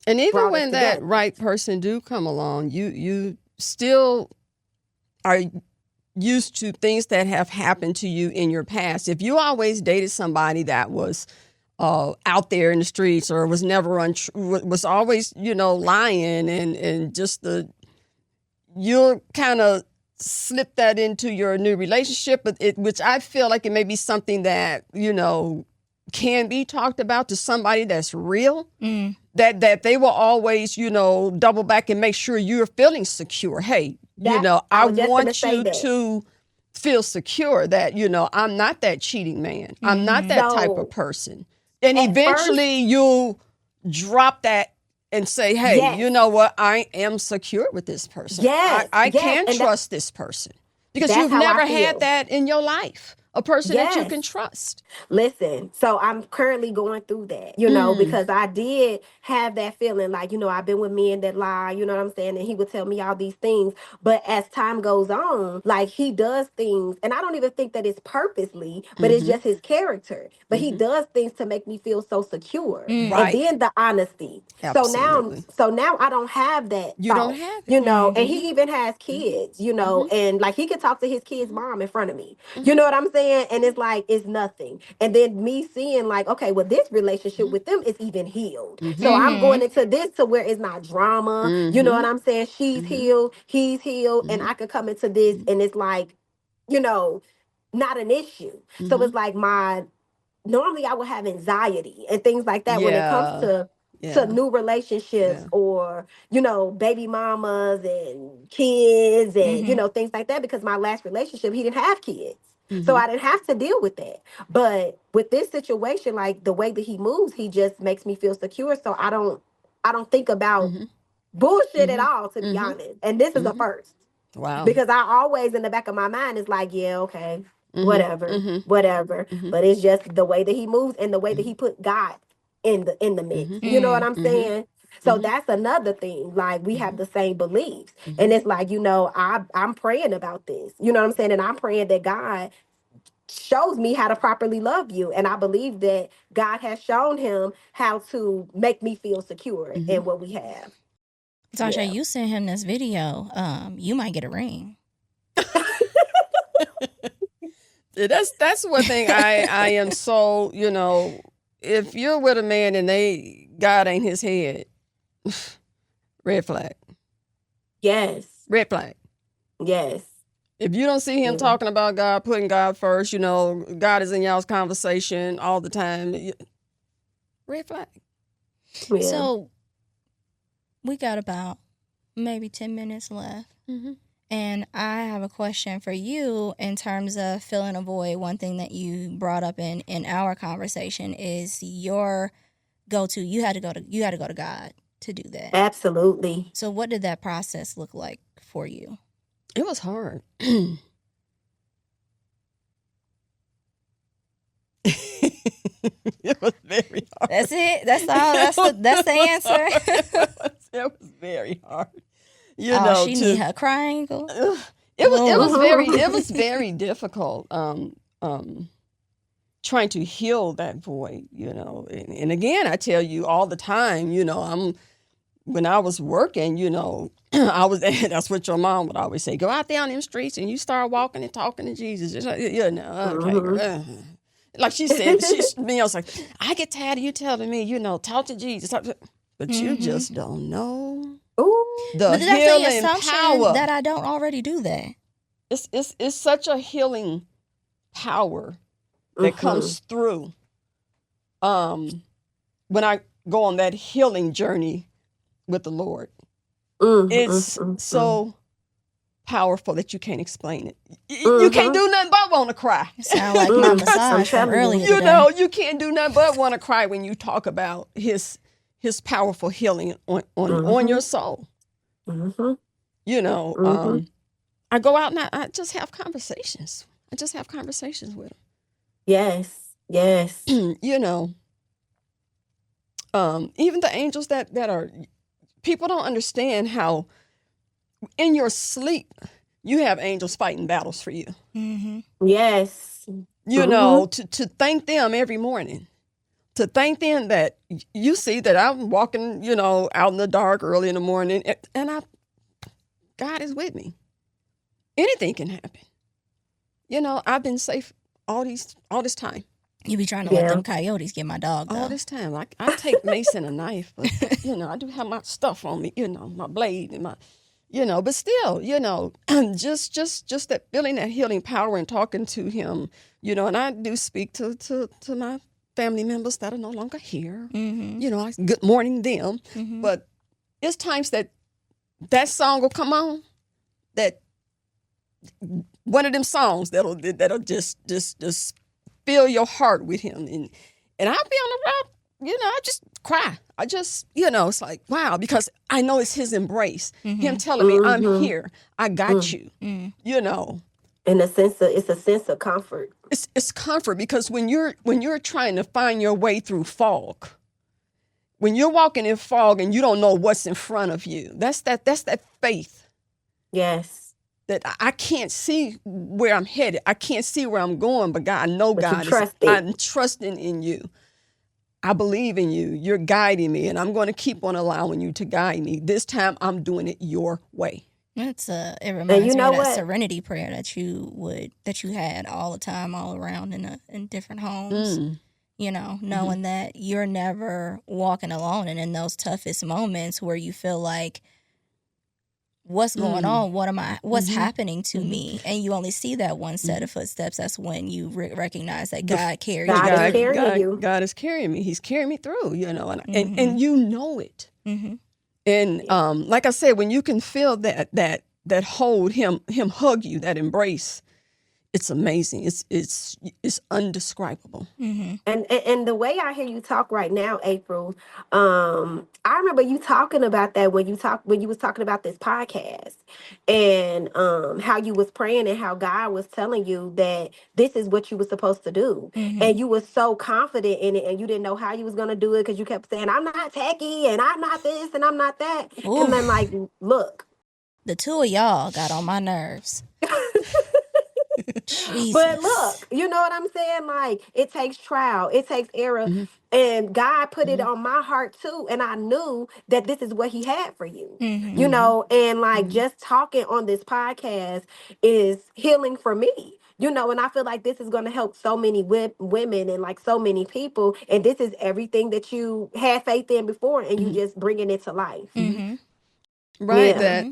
and even when that right person do come along, you still are used to things that have happened to you in your past. If you always dated somebody that was out there in the streets or was never was always, lying and just you'll kind of slip that into your new relationship, but which I feel like it may be something that, can be talked about to somebody that's real, that they will always, double back and make sure you're feeling secure. Hey, I want you to feel secure that, I'm not that cheating man. I'm not that type of person. And eventually you'll drop that and say, hey, you know what? I am secure with this person. I can trust this person. Because you've never had that in your life. A person that you can trust. Listen, so I'm currently going through that, because I did have that feeling like, I've been with men that lie, you know what I'm saying? And he would tell me all these things. But as time goes on, like he does things, and I don't even think that it's purposely, but it's just his character. But he does things to make me feel so secure. Right. And then the honesty. Absolutely. So now I don't have that. You don't have it. And he even has kids, and like he could talk to his kid's mom in front of me. You know what I'm saying? And it's like, it's nothing. And then me seeing like, okay, well, this relationship with them is even healed. So I'm going into this to where it's not drama. You know what I'm saying? She's healed, he's healed. And I could come into this and it's like, not an issue. So it's like normally I would have anxiety and things like that when it comes to new relationships or, baby mamas and kids and, things like that, because my last relationship, he didn't have kids. So I didn't have to deal with that. But with this situation, like the way that he moves, he just makes me feel secure. So I don't think about bullshit at all, to be honest. And this is the first. Wow. Because I always in the back of my mind is like, yeah, okay, whatever. But it's just the way that he moves and the way that he put God in the mix. You know what I'm saying? So that's another thing. Like we have the same beliefs. And it's like, I'm praying about this. You know what I'm saying? And I'm praying that God shows me how to properly love you. And I believe that God has shown him how to make me feel secure in what we have. Tashay, you sent him this video. You might get a ring. That's one thing I am so, if you're with a man and God ain't his head, red flag. Yes. Red flag. Yes. If you don't see him talking about God, putting God first, God is in y'all's conversation all the time, red flag. Yeah. So we got about maybe 10 minutes left. Mm-hmm. And I have a question for you in terms of filling a void. One thing that you brought up in our conversation is your go-to. You had to go to God to do that. Absolutely. So what did that process look like for you? It was hard. It was very hard. That's it. That's all. That's the answer. It was very hard. She need her crying. It was very difficult. Trying to heal that void. And again, I tell you all the time. When I was working, I was. That's what your mom would always say: go out there on them streets and you start walking and talking to Jesus. It's like, okay. Like she said, I was like, I get tired of you telling me, talk to Jesus, but you just don't know the healing power that I don't already do that. It's such a healing power that comes through. When I go on that healing journey with the Lord, it's so powerful that you can't explain it. You can't do nothing but want to cry. Sound like my massage from earlier today. You can't do nothing but want to cry when you talk about his powerful healing on your soul. I go out and I just have conversations. I just have conversations with him. Yes. Even the angels that are, people don't understand how in your sleep, you have angels fighting battles for you. Yes. To thank them every morning. To thank them that you see that I'm walking, out in the dark early in the morning, and God is with me. Anything can happen. I've been safe all this time. You be trying to let them coyotes get my dog, though. All this time. I take mace and a knife, but, I do have my stuff on me, my blade and my... but still, just that feeling, that healing power and talking to him, and I do speak to my family members that are no longer here. I good morning them. But it's times that song will come on, that one of them songs that'll just fill your heart with him. And I'll be on the route, I just cry. I just, it's like, wow, because I know it's his embrace. Him telling me, I'm here. I got you, And it's a sense of comfort. It's comfort, because when you're trying to find your way through fog, when you're walking in fog and you don't know what's in front of you, that's that faith. Yes. That I can't see where I'm headed. I can't see where I'm going, but God, I know God I'm trusting in you. I believe in you. You're guiding me, and I'm going to keep on allowing you to guide me. This time, I'm doing it your way. It reminds me of that serenity prayer that you had all the time, all around in different homes. Knowing that you're never walking alone, and in those toughest moments where you feel like, what's going on? What's happening to me? And you only see that one set of footsteps. That's when you recognize that God carries you. God is carrying me. He's carrying me through, and you know it. And like I said, when you can feel that hold, him hug you, that embrace, it's amazing. It's undescribable. And the way I hear you talk right now, April, I remember you talking about that when you was talking about this podcast, and how you was praying and how God was telling you that this is what you were supposed to do, and you were so confident in it, and you didn't know how you was gonna do it because you kept saying, "I'm not techie, and I'm not this, and I'm not that," and then look, the two of y'all got on my nerves. Jesus. But look, you know what I'm saying? It takes trial, it takes error, and God put it on my heart too, and I knew that this is what he had for you. And just talking on this podcast is healing for me. And I feel like this is going to help so many women and so many people, and this is everything that you had faith in before, and you just bringing it to life. Right. Yeah.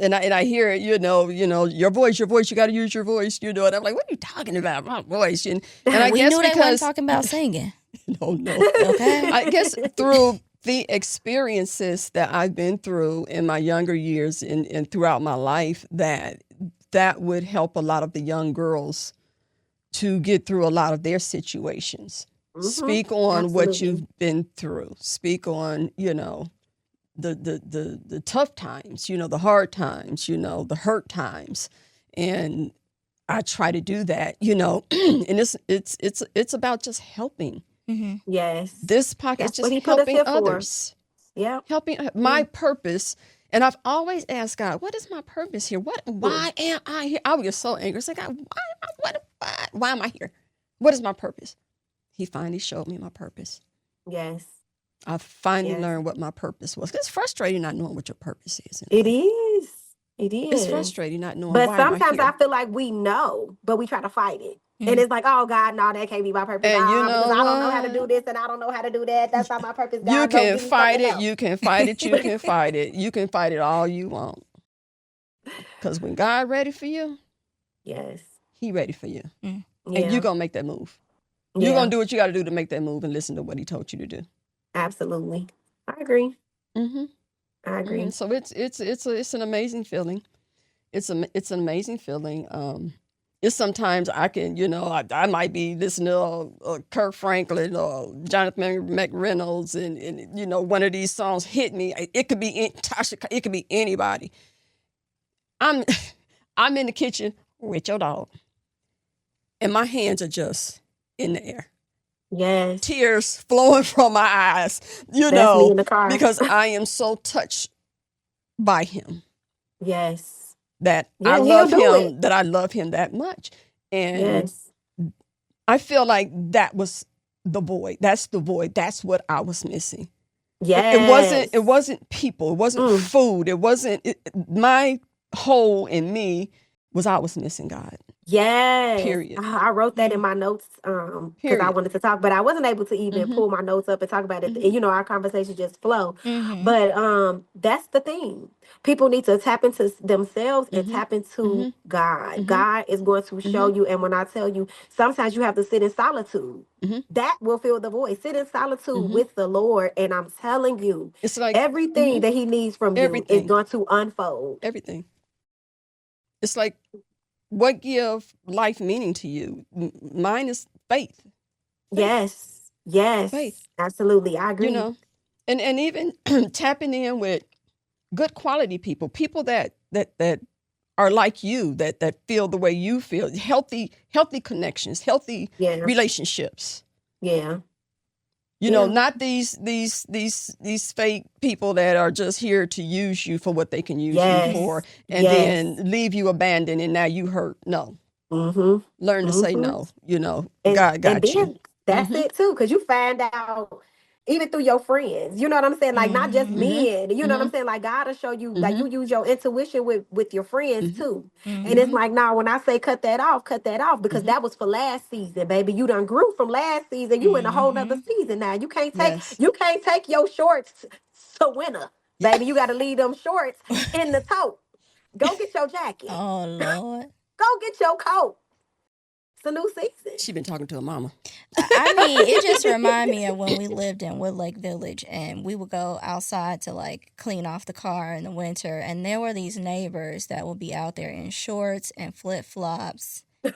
And I hear it, your voice, you got to use your voice, and I'm like, what are you talking about? My voice. And I We guess knew they weren't because, talking about singing. no. Okay. I guess through the experiences that I've been through in my younger years and throughout my life, that would help a lot of the young girls to get through a lot of their situations. Mm-hmm. Speak on what Absolutely. you've been through. Speak on, the tough times, the hard times, the hurt times. And I try to do that, and it's about just helping. Mm-hmm. Yes. This pocket is That's what just he put us helping here for. others. Yep. Helping my purpose. And I've always asked God, what is my purpose here? Why am I here? I was just so angry. I said, God, why am I here? What is my purpose? He finally showed me my purpose. Yes. I finally Yes. learned what my purpose was. It's frustrating not knowing what your purpose is in It life. is. It It's is. frustrating not knowing But why am I sometimes I here. feel like we know, but we try to fight it. And Mm-hmm. it's like, oh God, no, that can't be my purpose. And you Because know I don't know how to do what? this and I don't know how to do that. That's not my purpose. You God, go can give me fight something it. else. You can fight it. You can fight it. You can fight it all you want. Because when God ready for you, Yes. he ready for you. Mm-hmm. Yeah. And you're going to make that move. Yeah. You're going to do what you got to do to make that move and listen to what he told you to do. Absolutely. I agree. Mm-hmm. I agree. Mm-hmm. So it's an amazing feeling. It's an amazing feeling. It's sometimes I can, I might be listening to Kirk Franklin or Jonathan McReynolds and one of these songs hit me. It could be Tasha, it could be anybody. I'm I'm in the kitchen with your dog and my hands are just in the air. Yes. Tears flowing from my eyes, That's me in the car. because I am so touched by him. Yes. That Yeah, I he'll love do him, it. that I love him that much. And Yes. I feel like that was the void. That's the void. That's what I was missing. Yes. It wasn't people. It wasn't food. It wasn't my hole in me was I was missing God. Yes. Period. I wrote that in my notes because I Period. wanted to talk, but I wasn't able to even pull my notes up and talk about it. And, our conversation just flow. Mm-hmm. But that's the thing. People need to tap into themselves and tap into God. God is going to show you. And when I tell you, sometimes you have to sit in solitude. That will fill the void. Sit in solitude with the Lord. And I'm telling you, It's like everything that he needs from you is everything. going to unfold. Everything. It's like, what give life meaning to you? Mine is faith. Yes. Yes. Faith. Absolutely. I agree. And even tapping in with good quality people that are like you, that feel the way you feel, healthy connections, healthy relationships. Yeah. Not these fake people that are just here to use you for what they can use you for, and then leave you abandoned and now you hurt. No. Learn to say no. God got you. That's it too, because you find out even through your friends. You know what I'm saying? Like not just men. You know what I'm saying? Like God will show you. Like you use your intuition with your friends too. And it's like, nah, when I say cut that off, because that was for last season, baby. You done grew from last season. You in a whole nother season now. You can't take your shorts to winter, baby. You got to leave them shorts in the tote. Go get your jacket. Oh Lord. Go get your coat. It's a new season. She been talking to her mama. I mean, it just reminded me of when we lived in Woodlake Village and we would go outside to like clean off the car in the winter. And there were these neighbors that would be out there in shorts and flip-flops. And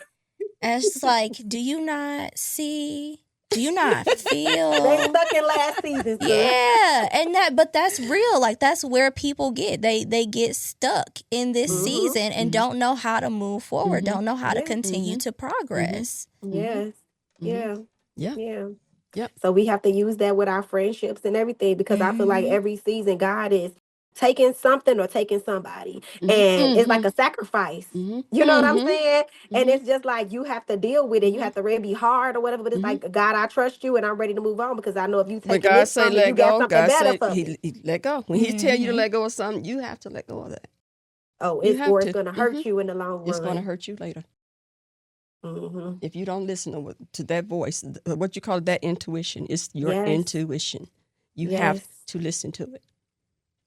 it's just like, do you not see? Do you not feel? They stuck in last season. Yeah, but that's real. Like that's where people get. They get stuck in this season and don't know how to move forward. Don't know how to continue to progress. Yes. Yeah. Yeah. So we have to use that with our friendships and everything because I feel like every season God is taking something or taking somebody. And it's like a sacrifice. You know what I'm saying? And it's just like you have to deal with it. You have to really be hard or whatever. But it's like, God, I trust you and I'm ready to move on because I know if you take this from me, you got something better for me. He let go. When he tell you to let go of something, you have to let go of that. Oh, it's going to hurt you in the long run. It's going to hurt you later. If you don't listen to that voice, what you call that intuition, it's your intuition. You have to listen to it.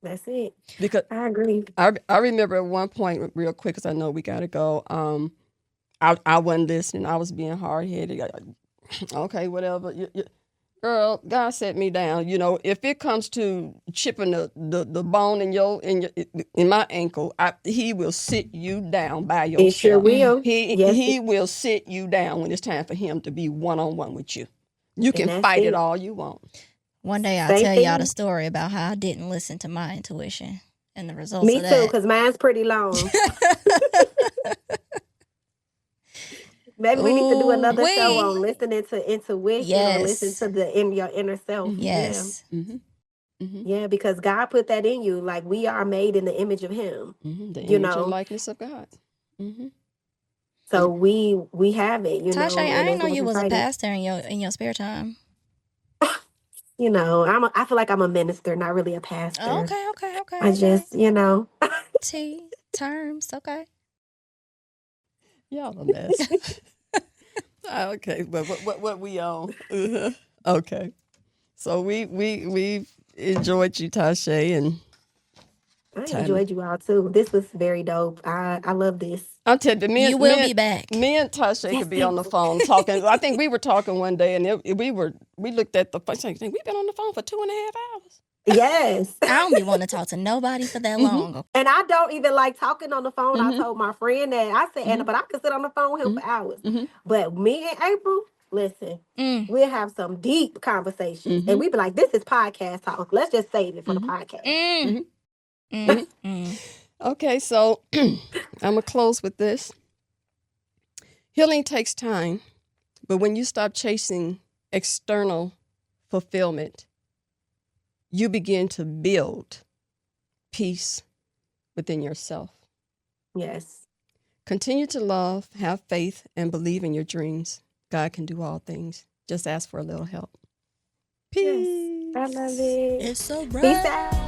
That's it. Because I agree. I remember at one point, real quick, because I know we got to go. I wasn't listening. I was being hard headed. Okay, whatever. Girl, God set me down. You know, if it comes to chipping the bone in my ankle, He will sit you down by It sure yourself. will. Yes. He will sit you down when it's time for Him to be one-on-one with you. You And can that's fight it it. all you want. One day I'll Same tell y'all the thing. story about how I didn't listen to my intuition and the results Me of too, that. because mine's pretty long. Maybe we need to do another show on listening to intuition or listen to your inner self. Yes. Mm-hmm. Mm-hmm. Yeah, because God put that in you. Like, we are made in the image of Him. Mm-hmm. The You image and know, likeness of God. Mm-hmm. so we have it. You know, Tashay, I and didn't know it's you was a exciting. pastor in your spare time. You know, I feel like I'm a minister, not really a pastor. Oh, okay. I just, you know. Terms, okay. Y'all a mess. Okay, but what we on? Okay, so we enjoyed you, Tashay, and I enjoyed you all too. This was very dope. I love this. I'll tell you, You will be back. Me and Tashay could be on the phone talking. I think we were talking one day, and we looked at the phone. We've been on the phone for 2.5 hours. Yes. I don't be wanting to talk to nobody for that long. And I don't even like talking on the phone. I told my friend that. I said, Anna, but I could sit on the phone with him for hours. But me and April, listen, we'll have some deep conversations. And we be like, this is podcast talk. Let's just save it for the podcast. Okay, so I'm going to close with this. Healing takes time, but when you stop chasing external fulfillment, you begin to build peace within yourself. Yes. Continue to love, have faith, and believe in your dreams. God can do all things. Just ask for a little help. Peace. Yes. I love it. It's so bright. Peace out.